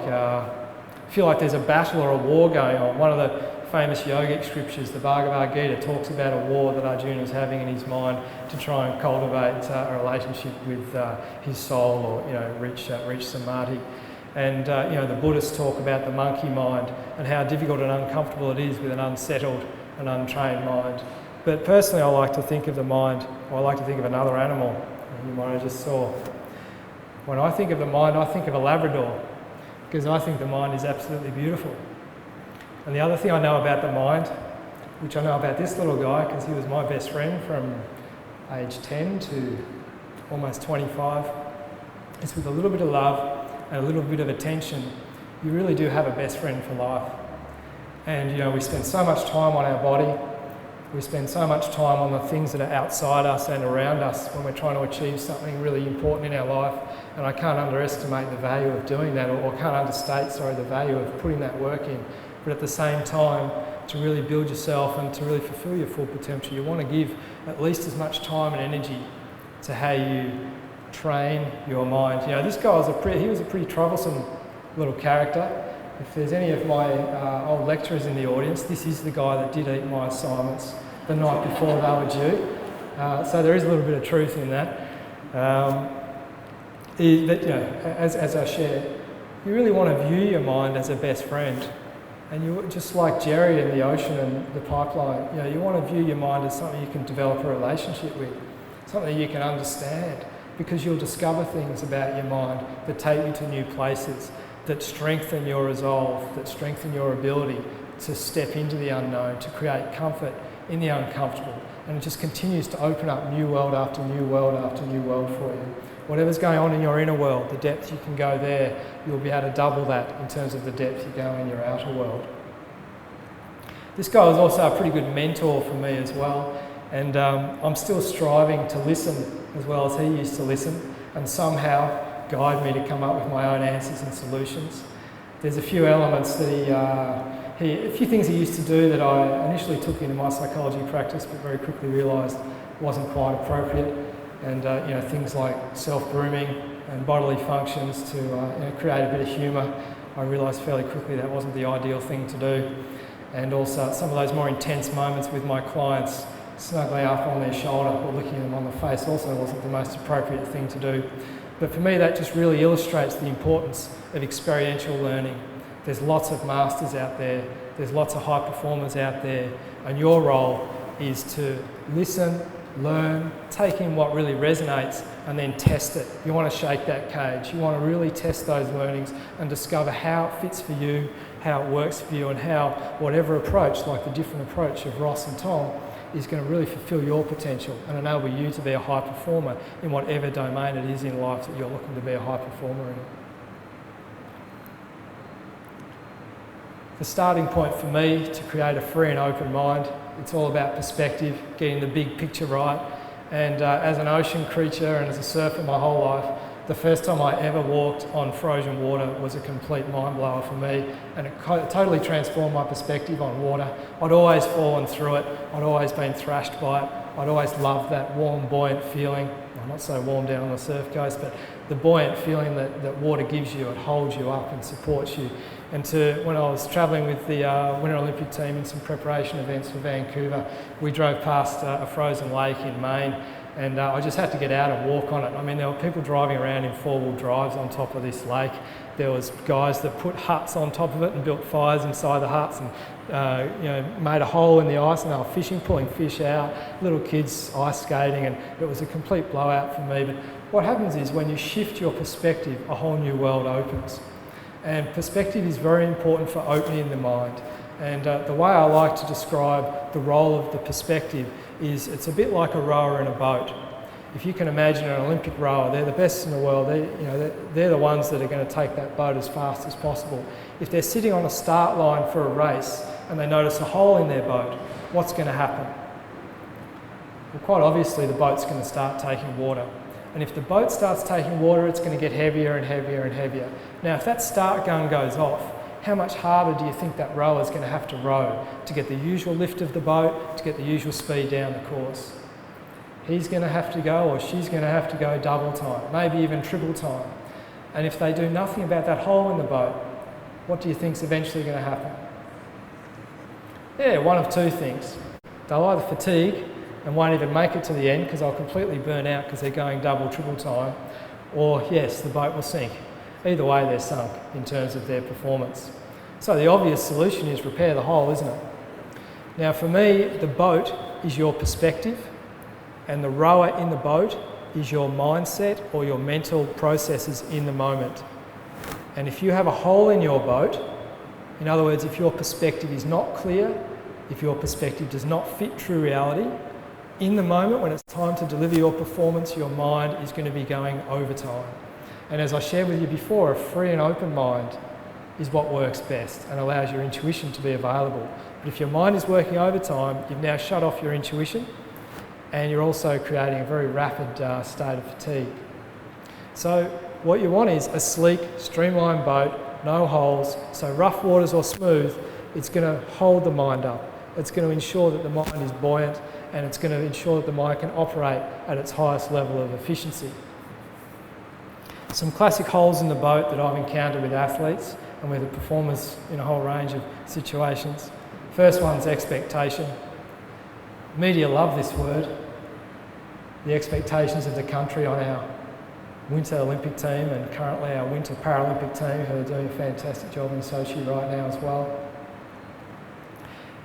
there's a battle or a war going on. One of the famous yogic scriptures, the Bhagavad Gita, talks about a war that Arjuna is having in his mind to try and cultivate a relationship with his soul, or reach samadhi. And the Buddhists talk about the monkey mind and how difficult and uncomfortable it is with an unsettled and untrained mind. But personally, I like to think of the mind, or I like to think of another animal you might have just saw. When I think of the mind, I think of a Labrador, because I think the mind is absolutely beautiful. And the other thing I know about the mind, which I know about this little guy, because he was my best friend from age 10 to almost 25, is with a little bit of love and a little bit of attention, you really do have a best friend for life. And we spend so much time on our body, we spend so much time on the things that are outside us and around us when we're trying to achieve something really important in our life. And I can't underestimate the value of doing that, or can't understate, the value of putting that work in. But at the same time, to really build yourself and to really fulfill your full potential, you want to give at least as much time and energy to how you train your mind. This guy was a pretty troublesome little character. If there's any of my old lecturers in the audience, this is the guy that did eat my assignments the night before they were due. So there is a little bit of truth in that. As I shared, you really want to view your mind as a best friend. And you, just like Jerry in the ocean and the pipeline, you want to view your mind as something you can develop a relationship with, something you can understand, because you'll discover things about your mind that take you to new places, that strengthen your resolve, that strengthen your ability to step into the unknown, to create comfort in the uncomfortable. And it just continues to open up new world after new world after new world for you. Whatever's going on in your inner world, the depth you can go there, you'll be able to double that in terms of the depth you go in your outer world. This guy was also a pretty good mentor for me as well. And I'm still striving to listen as well as he used to listen, and somehow guide me to come up with my own answers and solutions. There's a few elements that a few things he used to do that I initially took into my psychology practice, but very quickly realised wasn't quite appropriate. And things like self-grooming and bodily functions to create a bit of humour. I realised fairly quickly that wasn't the ideal thing to do. And also some of those more intense moments with my clients, snuggling up on their shoulder or licking them on the face, also wasn't the most appropriate thing to do. But for me, that just really illustrates the importance of experiential learning. There's lots of masters out there, there's lots of high performers out there, and your role is to listen, learn, take in what really resonates, and then test it. You want to shake that cage. You want to really test those learnings and discover how it fits for you, how it works for you, and how whatever approach, like the different approach of Ross and Tom, is going to really fulfill your potential and enable you to be a high performer in whatever domain it is in life that you're looking to be a high performer in. The starting point for me to create a free and open mind, it's all about perspective, getting the big picture right. And as an ocean creature and as a surfer my whole life, the first time I ever walked on frozen water was a complete mind blower for me, and it totally transformed my perspective on water. I'd always fallen through it, I'd always been thrashed by it, I'd always loved that warm, buoyant feeling. Well, not so warm down on the surf coast, but the buoyant feeling that water gives you, it holds you up and supports you. And when I was travelling with the Winter Olympic team in some preparation events for Vancouver, we drove past a frozen lake in Maine, and I just had to get out and walk on it. I mean, there were people driving around in four-wheel drives on top of this lake. There was guys that put huts on top of it and built fires inside the huts and made a hole in the ice, and they were fishing, pulling fish out, little kids ice skating, and it was a complete blowout for me. But what happens is when you shift your perspective, a whole new world opens. And perspective is very important for opening the mind. And the way I like to describe the role of the perspective is it's a bit like a rower in a boat. If you can imagine an Olympic rower, they're the best in the world. They're the ones that are going to take that boat as fast as possible. If they're sitting on a start line for a race and they notice a hole in their boat, what's going to happen? Well, quite obviously the boat's going to start taking water. And if the boat starts taking water, it's going to get heavier and heavier and heavier. Now, if that start gun goes off, how much harder do you think that rower is going to have to row to get the usual lift of the boat, to get the usual speed down the course? He's going to have to go, or she's going to have to go double time, maybe even triple time. And if they do nothing about that hole in the boat, what do you think is eventually going to happen? Yeah, one of two things. They'll either fatigue and won't even make it to the end because they'll completely burn out because they're going double, triple time, or yes, the boat will sink. Either way, they're sunk in terms of their performance. So the obvious solution is repair the hole, isn't it? Now for me, the boat is your perspective, and the rower in the boat is your mindset or your mental processes in the moment. And if you have a hole in your boat, in other words, if your perspective is not clear, if your perspective does not fit true reality, in the moment when it's time to deliver your performance, your mind is going to be going overtime. And as I shared with you before, a free and open mind is what works best and allows your intuition to be available. But if your mind is working overtime, you've now shut off your intuition, and you're also creating a very rapid state of fatigue. So what you want is a sleek, streamlined boat, no holes, so rough waters or smooth, it's going to hold the mind up. It's going to ensure that the mind is buoyant, and it's going to ensure that the mind can operate at its highest level of efficiency. Some classic holes in the boat that I've encountered with athletes and with the performers in a whole range of situations. First one's expectation. Media love this word. The expectations of the country on our Winter Olympic team and currently our Winter Paralympic team, who are doing a fantastic job in Sochi right now as well.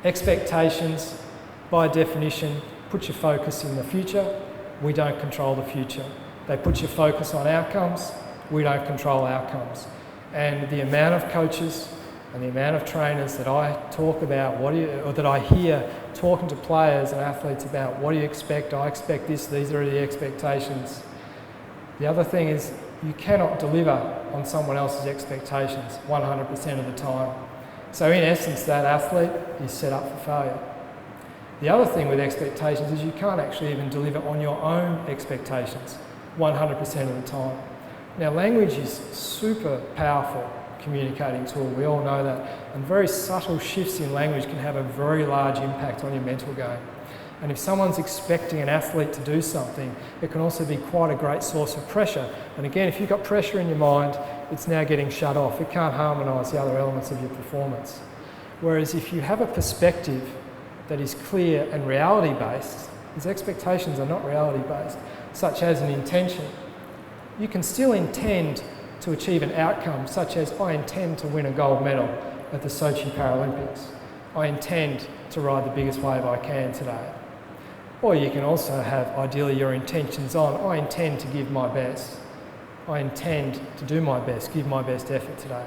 Expectations, by definition, put your focus in the future. We don't control the future. They put your focus on outcomes. We don't control outcomes. And the amount of coaches and the amount of trainers that I talk about, or that I hear talking to players and athletes about, what do you expect? I expect this, these are the expectations. The other thing is you cannot deliver on someone else's expectations 100% of the time. So in essence, that athlete is set up for failure. The other thing with expectations is you can't actually even deliver on your own expectations 100% of the time. Now, language is super powerful communicating tool, we all know that, and very subtle shifts in language can have a very large impact on your mental game. And if someone's expecting an athlete to do something, it can also be quite a great source of pressure. And again, if you've got pressure in your mind, it's now getting shut off. It can't harmonise the other elements of your performance. Whereas if you have a perspective that is clear and reality-based, these expectations are not reality-based, such as an intention. You can still intend to achieve an outcome, such as I intend to win a gold medal at the Sochi Paralympics. I intend to ride the biggest wave I can today. Or you can also have, ideally, your intentions on, I intend to give my best. I intend to do my best, give my best effort today.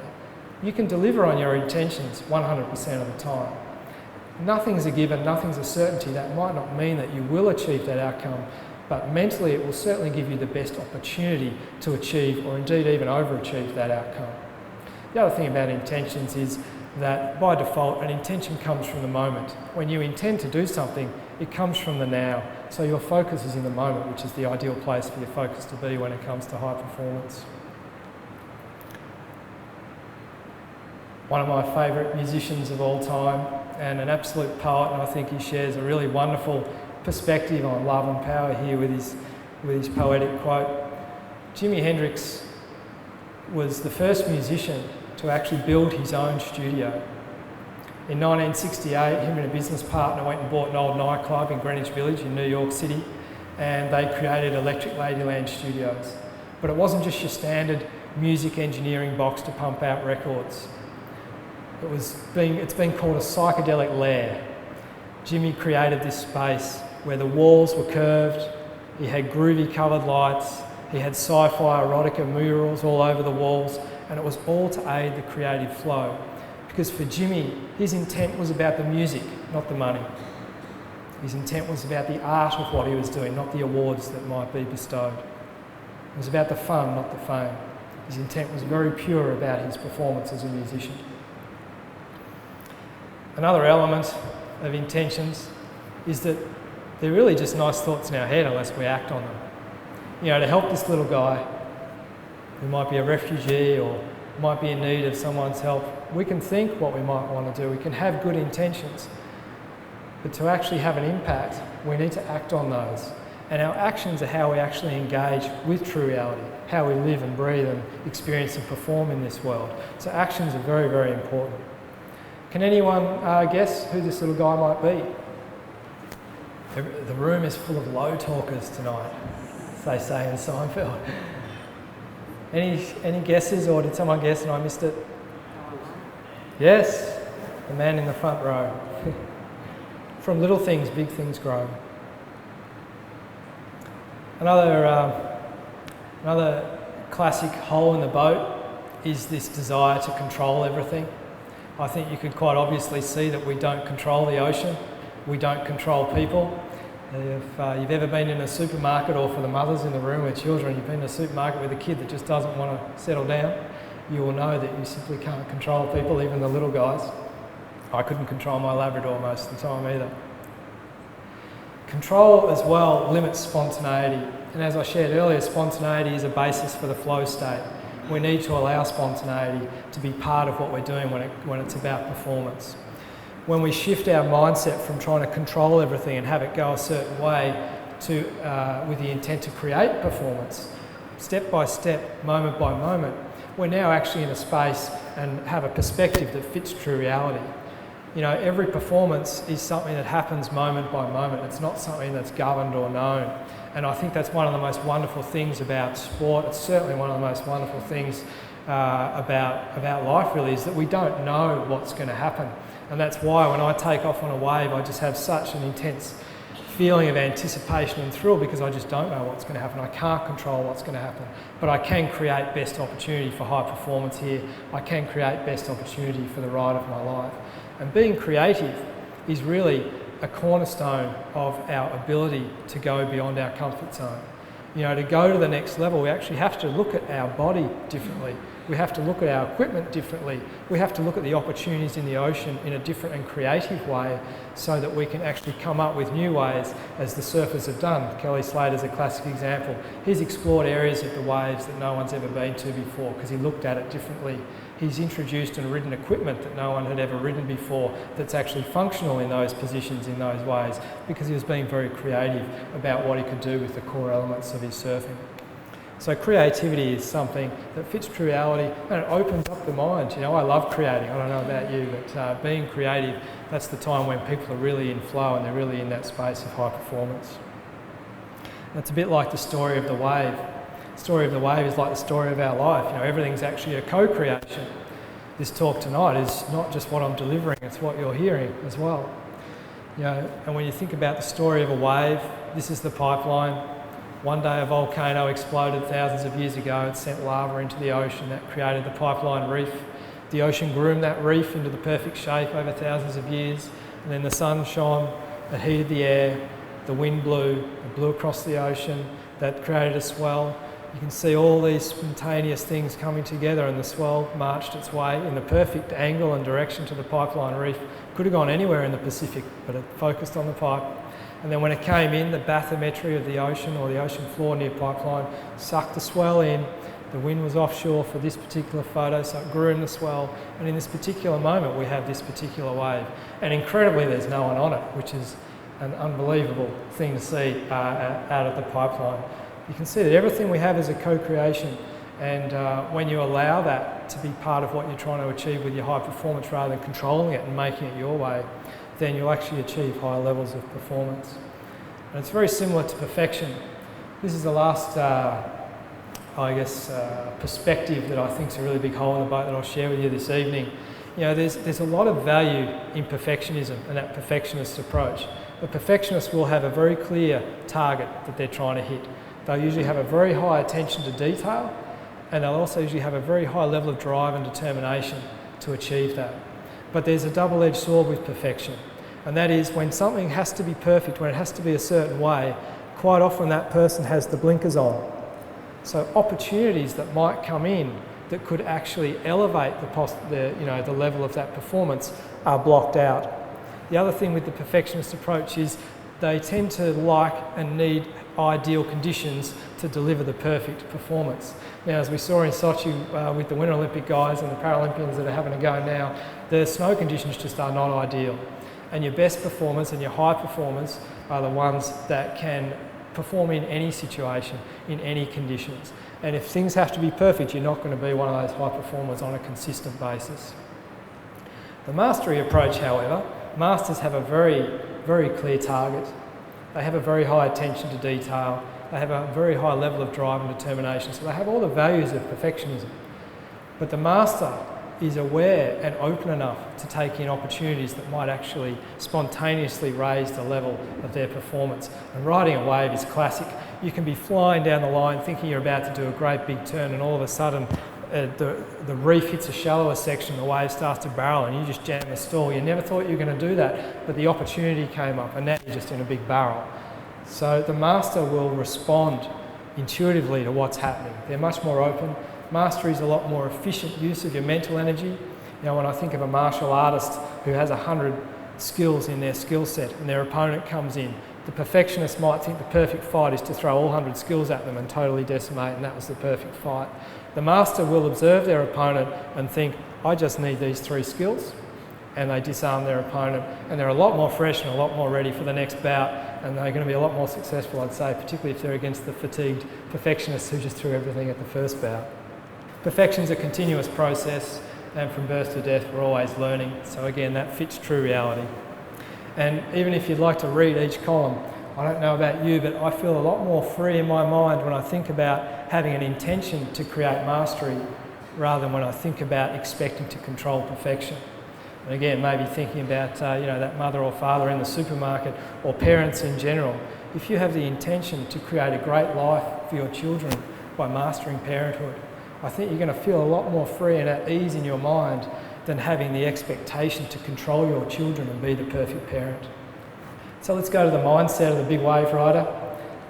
You can deliver on your intentions 100% of the time. Nothing's a given, nothing's a certainty. That might not mean that you will achieve that outcome, but mentally it will certainly give you the best opportunity to achieve, or indeed even overachieve, that outcome. The other thing about intentions is that by default an intention comes from the moment. When you intend to do something, it comes from the now. So your focus is in the moment, which is the ideal place for your focus to be when it comes to high performance. One of my favourite musicians of all time and an absolute poet, and I think he shares a really wonderful perspective on love and power here with his poetic quote. Jimi Hendrix was the first musician to actually build his own studio. In 1968, him and a business partner went and bought an old nightclub in Greenwich Village in New York City, and they created Electric Ladyland Studios. But it wasn't just your standard music engineering box to pump out records. It's been called a psychedelic lair. Jimmy created this space where the walls were curved, he had groovy coloured lights, he had sci-fi erotica murals all over the walls, and it was all to aid the creative flow. Because for Jimmy, his intent was about the music, not the money. His intent was about the art of what he was doing, not the awards that might be bestowed. It was about the fun, not the fame. His intent was very pure about his performance as a musician. Another element of intentions is that they're really just nice thoughts in our head unless we act on them. You know, to help this little guy who might be a refugee or might be in need of someone's help, we can think what we might want to do, we can have good intentions, but to actually have an impact, we need to act on those. And our actions are how we actually engage with true reality, how we live and breathe and experience and perform in this world. So actions are very, very important. Can anyone guess who this little guy might be? The room is full of low talkers tonight, as they say in Seinfeld. Any guesses, or did someone guess and I missed it? Yes, the man in the front row. From little things, big things grow. Another classic hole in the boat is this desire to control everything. I think you could quite obviously see that we don't control the ocean, we don't control people. If you've ever been in a supermarket, or for the mothers in the room with children, you've been in a supermarket with a kid that just doesn't want to settle down, you will know that you simply can't control people, even the little guys. I couldn't control my Labrador most of the time either. Control as well limits spontaneity, and as I shared earlier, spontaneity is a basis for the flow state. We need to allow spontaneity to be part of what we're doing when it's about performance. When we shift our mindset from trying to control everything and have it go a certain way to with the intent to create performance, step by step, moment by moment, we're now actually in a space and have a perspective that fits true reality. You know, every performance is something that happens moment by moment. It's not something that's governed or known. And I think that's one of the most wonderful things about sport. It's certainly one of the most wonderful things about life really, is that we don't know what's going to happen. And that's why when I take off on a wave, I just have such an intense feeling of anticipation and thrill, because I just don't know what's going to happen. I can't control what's going to happen, but I can create best opportunity for high performance here. I can create best opportunity for the ride of my life. And being creative is really a cornerstone of our ability to go beyond our comfort zone. You know, to go to the next level, we actually have to look at our body differently. We have to look at our equipment differently. We have to look at the opportunities in the ocean in a different and creative way, so that we can actually come up with new ways, as the surfers have done. Kelly Slater's a classic example. He's explored areas of the waves that no one's ever been to before, because he looked at it differently. He's introduced and ridden equipment that no one had ever ridden before, that's actually functional in those positions, in those ways, because he was being very creative about what he could do with the core elements of his surfing. So creativity is something that fits true reality, and it opens up the mind. You know, I love creating. I don't know about you, but being creative, that's the time when people are really in flow and they're really in that space of high performance. And it's a bit like the story of the wave. The story of the wave is like the story of our life. You know, everything's actually a co-creation. This talk tonight is not just what I'm delivering, it's what you're hearing as well. You know, and when you think about the story of a wave, this is the pipeline. One day a volcano exploded thousands of years ago. It sent lava into the ocean that created the pipeline reef. The ocean groomed that reef into the perfect shape over thousands of years. And then the sun shone, it heated the air, the wind blew, it blew across the ocean, that created a swell. You can see all these spontaneous things coming together, and the swell marched its way in the perfect angle and direction to the pipeline reef. Could have gone anywhere in the Pacific, but it focused on the pipe. And then when it came in, the bathymetry of the ocean or the ocean floor near pipeline sucked the swell in. The wind was offshore for this particular photo, so it grew in the swell. And in this particular moment, we have this particular wave. And incredibly, there's no one on it, which is an unbelievable thing to see out of the pipeline. You can see that everything we have is a co-creation. And when you allow that to be part of what you're trying to achieve with your high performance rather than controlling it and making it your way, then you'll actually achieve higher levels of performance. And it's very similar to perfection. This is the last, perspective that I think is a really big hole in the boat that I'll share with you this evening. You know, there's a lot of value in perfectionism and that perfectionist approach. The perfectionist will have a very clear target that they're trying to hit. They'll usually have a very high attention to detail, and they'll also usually have a very high level of drive and determination to achieve that. But there's a double-edged sword with perfection, and that is when something has to be perfect, when it has to be a certain way, quite often that person has the blinkers on. So opportunities that might come in that could actually elevate the level of that performance are blocked out. The other thing with the perfectionist approach is they tend to like and need ideal conditions to deliver the perfect performance. Now, as we saw in Sochi with the Winter Olympic guys and the Paralympians that are having a go now, the snow conditions just are not ideal. And your best performers and your high performers are the ones that can perform in any situation, in any conditions. And if things have to be perfect, you're not going to be one of those high performers on a consistent basis. The mastery approach, however, masters have a very, very clear target. They have a very high attention to detail. They have a very high level of drive and determination. So they have all the values of perfectionism. But the master is aware and open enough to take in opportunities that might actually spontaneously raise the level of their performance. And riding a wave is classic. You can be flying down the line thinking you're about to do a great big turn, and all of a sudden the reef hits a shallower section, the wave starts to barrel and you just jam the stall. You never thought you were going to do that, but the opportunity came up and now you're just in a big barrel. So the master will respond intuitively to what's happening. They're much more open. Mastery is a lot more efficient use of your mental energy. You know, when I think of a martial artist who has 100 skills in their skill set and their opponent comes in, the perfectionist might think the perfect fight is to throw all 100 skills at them and totally decimate, and that was the perfect fight. The master will observe their opponent and think, I just need these 3 skills, and they disarm their opponent, and they're a lot more fresh and a lot more ready for the next bout, and they're going to be a lot more successful, I'd say, particularly if they're against the fatigued perfectionists who just threw everything at the first bout. Perfection's a continuous process, and from birth to death we're always learning, so again that fits true reality. And even if you'd like to read each column, I don't know about you, but I feel a lot more free in my mind when I think about having an intention to create mastery rather than when I think about expecting to control perfection. And again, maybe thinking about that mother or father in the supermarket, or parents in general. If you have the intention to create a great life for your children by mastering parenthood, I think you're going to feel a lot more free and at ease in your mind than having the expectation to control your children and be the perfect parent. So let's go to the mindset of the big wave rider.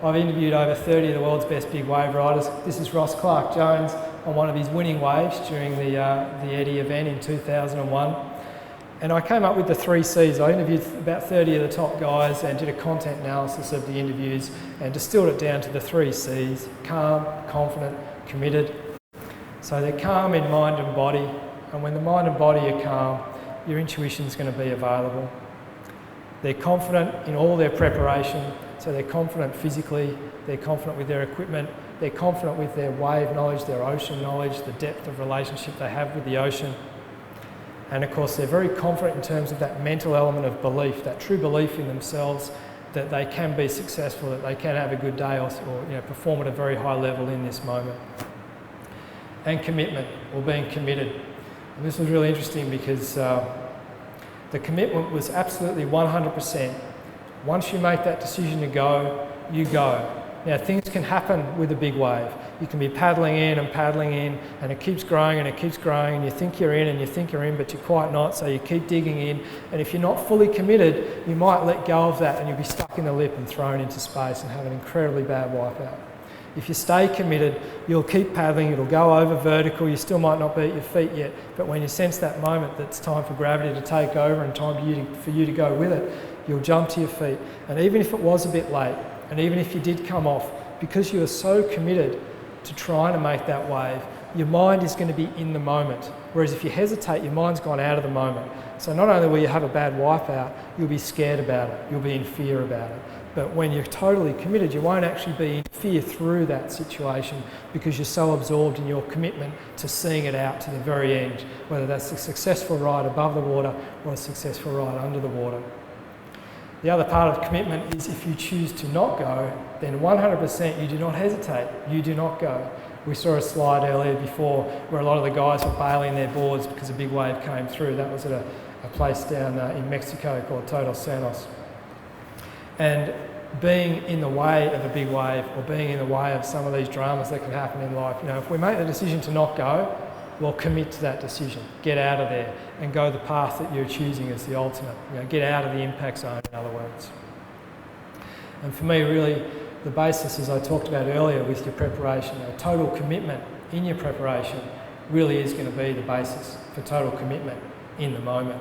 I've interviewed over 30 of the world's best big wave riders. This is Ross Clark-Jones on one of his winning waves during the Eddie event in 2001. And I came up with the 3 C's. I interviewed about 30 of the top guys and did a content analysis of the interviews and distilled it down to the 3 C's: calm, confident, committed. So they're calm in mind and body, and when the mind and body are calm, your intuition is going to be available. They're confident in all their preparation, so they're confident physically, they're confident with their equipment, they're confident with their wave knowledge, their ocean knowledge, the depth of relationship they have with the ocean. And of course they're very confident in terms of that mental element of belief, that true belief in themselves, that they can be successful, that they can have a good day or perform at a very high level in this moment. And commitment, or being committed. And this was really interesting because the commitment was absolutely 100%. Once you make that decision to go, you go. Now things can happen with a big wave. You can be paddling in, and it keeps growing and it keeps growing, and you think you're in and you think you're in, but you're quite not, so you keep digging in. And if you're not fully committed, you might let go of that and you'll be stuck in the lip and thrown into space and have an incredibly bad wipeout. If you stay committed, you'll keep paddling, it'll go over vertical, you still might not be at your feet yet, but when you sense that moment that it's time for gravity to take over and time for you to go with it, you'll jump to your feet. And even if it was a bit late, and even if you did come off, because you are so committed to trying to make that wave, your mind is going to be in the moment. Whereas if you hesitate, your mind's gone out of the moment. So not only will you have a bad wipeout, you'll be scared about it, you'll be in fear about it. But when you're totally committed, you won't actually be in fear through that situation because you're so absorbed in your commitment to seeing it out to the very end, whether that's a successful ride above the water or a successful ride under the water. The other part of commitment is if you choose to not go, then 100% you do not hesitate, you do not go. We saw a slide earlier before where a lot of the guys were bailing their boards because a big wave came through. That was at a place down in Mexico called Tadasana. And being in the way of a big wave or being in the way of some of these dramas that can happen in life, if we make the decision to not go, well, commit to that decision. Get out of there and go the path that you're choosing as the ultimate. Get out of the impact zone, in other words. And for me, really, the basis, as I talked about earlier with your preparation, a total commitment in your preparation really is going to be the basis for total commitment in the moment.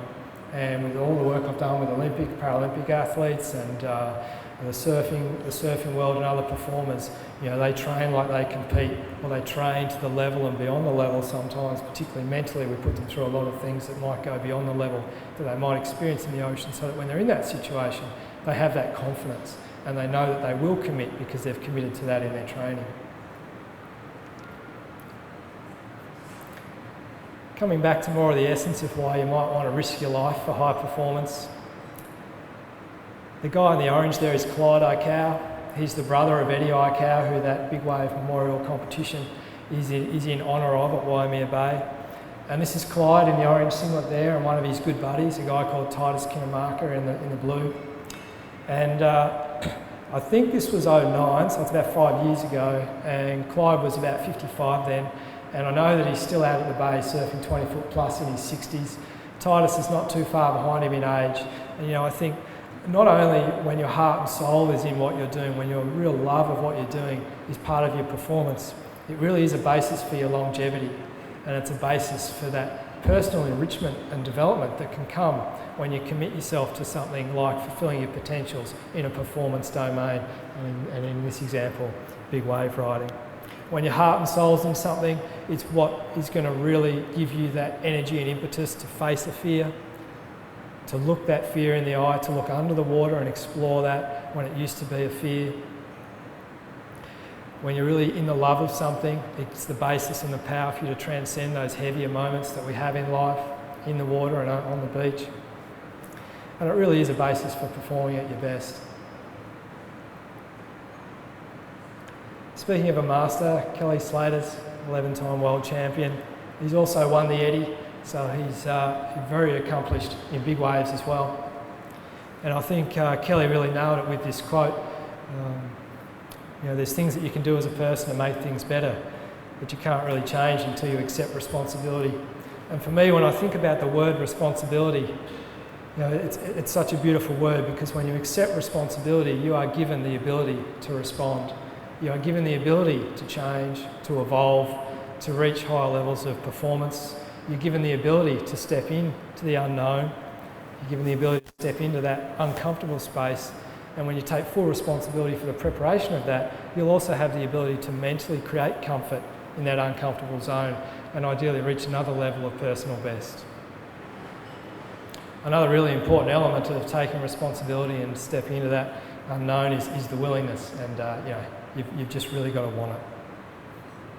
And with all the work I've done with Olympic, Paralympic athletes and the surfing world and other performers, they train like they compete, or they train to the level and beyond the level sometimes, particularly mentally. We put them through a lot of things that might go beyond the level that they might experience in the ocean, so that when they're in that situation, they have that confidence and they know that they will commit because they've committed to that in their training. Coming back to more of the essence of why you might want to risk your life for high performance. The guy in the orange there is Clyde Aikau. He's the brother of Eddie Aikau, who that big wave memorial competition is in honour of at Waimea Bay. And this is Clyde in the orange singlet there, and one of his good buddies, a guy called Titus Kinamaka in the blue. And I think this was 09, so it's about 5 years ago, and Clyde was about 55 then. And I know that he's still out at the bay surfing 20 foot plus in his 60s. Titus is not too far behind him in age. And I think not only when your heart and soul is in what you're doing, when your real love of what you're doing is part of your performance, it really is a basis for your longevity. And it's a basis for that personal enrichment and development that can come when you commit yourself to something like fulfilling your potentials in a performance domain, and in this example, big wave riding. When your heart and soul's in something, it's what is going to really give you that energy and impetus to face a fear, to look that fear in the eye, to look under the water and explore that when it used to be a fear. When you're really in the love of something, it's the basis and the power for you to transcend those heavier moments that we have in life, in the water and on the beach. And it really is a basis for performing at your best. Speaking of a master, Kelly Slater's 11-time world champion. He's also won the Eddie, so he's very accomplished in big waves as well. And I think Kelly really nailed it with this quote. There's things that you can do as a person to make things better, but you can't really change until you accept responsibility. And for me, when I think about the word responsibility, it's such a beautiful word, because when you accept responsibility, you are given the ability to respond. You are given the ability to change, to evolve, to reach higher levels of performance. You're given the ability to step into the unknown. You're given the ability to step into that uncomfortable space. And when you take full responsibility for the preparation of that, you'll also have the ability to mentally create comfort in that uncomfortable zone and ideally reach another level of personal best. Another really important element of taking responsibility and stepping into that unknown is the willingness, and you've just really got to want it.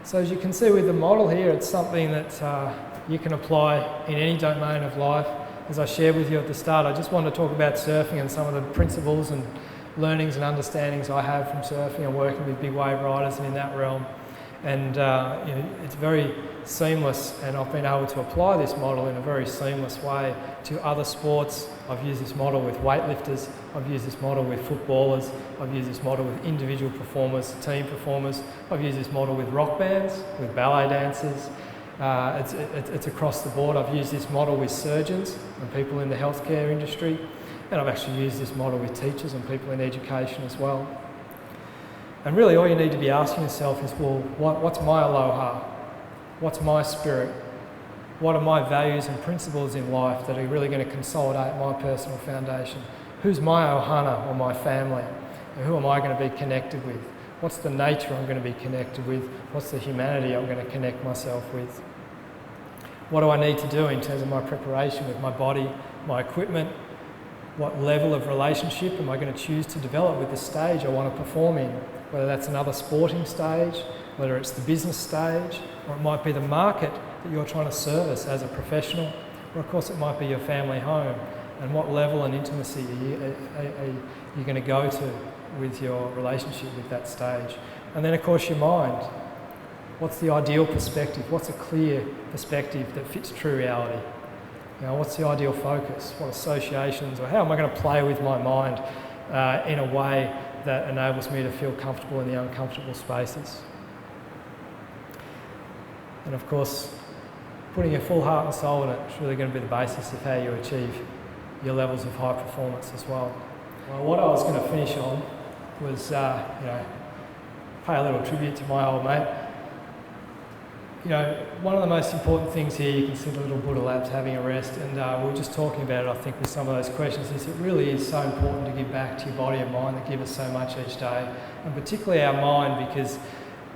So as you can see with the model here, it's something that you can apply in any domain of life. As I shared with you at the start, I just wanted to talk about surfing and some of the principles and learnings and understandings I have from surfing and working with big wave riders and in that realm. And it's very seamless, and I've been able to apply this model in a very seamless way to other sports. I've used this model with weightlifters, I've used this model with footballers, I've used this model with individual performers, team performers, I've used this model with rock bands, with ballet dancers. It's across the board. I've used this model with surgeons and people in the healthcare industry, and I've actually used this model with teachers and people in education as well. And really all you need to be asking yourself is, well, what's my aloha? What's my spirit? What are my values and principles in life that are really going to consolidate my personal foundation? who's my ohana or my family? And who am I going to be connected with? What's the nature I'm going to be connected with? What's the humanity I'm going to connect myself with? What do I need to do in terms of my preparation with my body, my equipment? What level of relationship am I going to choose to develop with the stage I want to perform in? Whether that's another sporting stage, whether it's the business stage, or it might be the market that you're trying to service as a professional, or of course it might be your family home. And what level and intimacy are you going to go to with your relationship with that stage? And then of course your mind. What's the ideal perspective? What's a clear perspective that fits true reality? You know, what's the ideal focus? What associations, or how am I going to play with my mind in a way that enables me to feel comfortable in the uncomfortable spaces? And of course, putting your full heart and soul in it is really going to be the basis of how you achieve your levels of high performance as well. Well, what I was going to finish on was, pay a little tribute to my old mate. You know, one of the most important things here, you can see the little Buddha Labs having a rest, and we were just talking about it, I think, with some of those questions, is it really is so important to give back to your body and mind that give us so much each day, and particularly our mind, because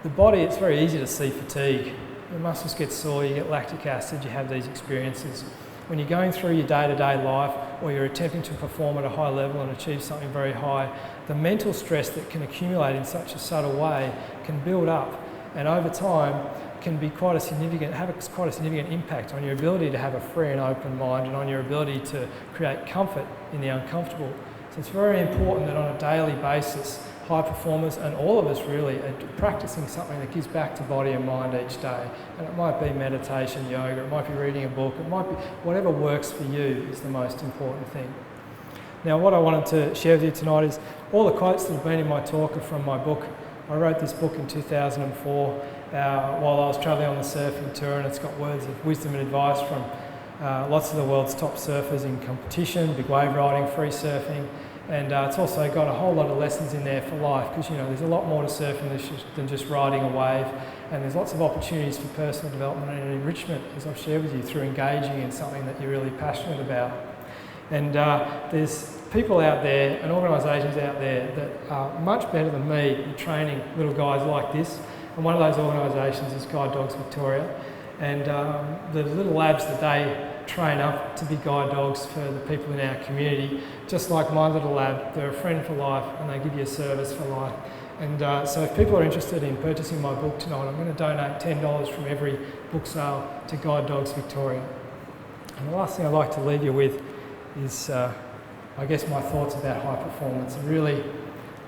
the body, it's very easy to see fatigue. Your muscles get sore, you get lactic acid, you have these experiences. When you're going through your day-to-day life, or you're attempting to perform at a high level and achieve something very high, the mental stress that can accumulate in such a subtle way can build up, and over time can be have quite a significant impact on your ability to have a free and open mind, and on your ability to create comfort in the uncomfortable. So it's very important that on a daily basis, high performers, and all of us really, are practicing something that gives back to body and mind each day. And it might be meditation, yoga, it might be reading a book, it might be whatever works for you is the most important thing. Now, what I wanted to share with you tonight is all the quotes that have been in my talk are from my book. I wrote this book in 2004 while I was travelling on the surfing tour, and it's got words of wisdom and advice from lots of the world's top surfers in competition, big wave riding, free surfing, and it's also got a whole lot of lessons in there for life, because there's a lot more to surfing than just riding a wave, and there's lots of opportunities for personal development and enrichment, as I've shared with you, through engaging in something that you're really passionate about. And there's people out there and organisations out there that are much better than me in training little guys like this. And one of those organisations is Guide Dogs Victoria. And the little labs that they train up to be guide dogs for the people in our community, just like my little lab, they're a friend for life and they give you a service for life. And so if people are interested in purchasing my book tonight, I'm going to donate $10 from every book sale to Guide Dogs Victoria. And the last thing I'd like to leave you with is, I guess, my thoughts about high performance. And really,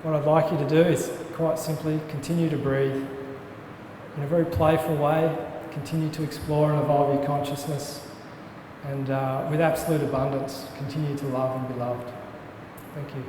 what I'd like you to do is quite simply continue to breathe in a very playful way, continue to explore and evolve your consciousness, and with absolute abundance, continue to love and be loved. Thank you.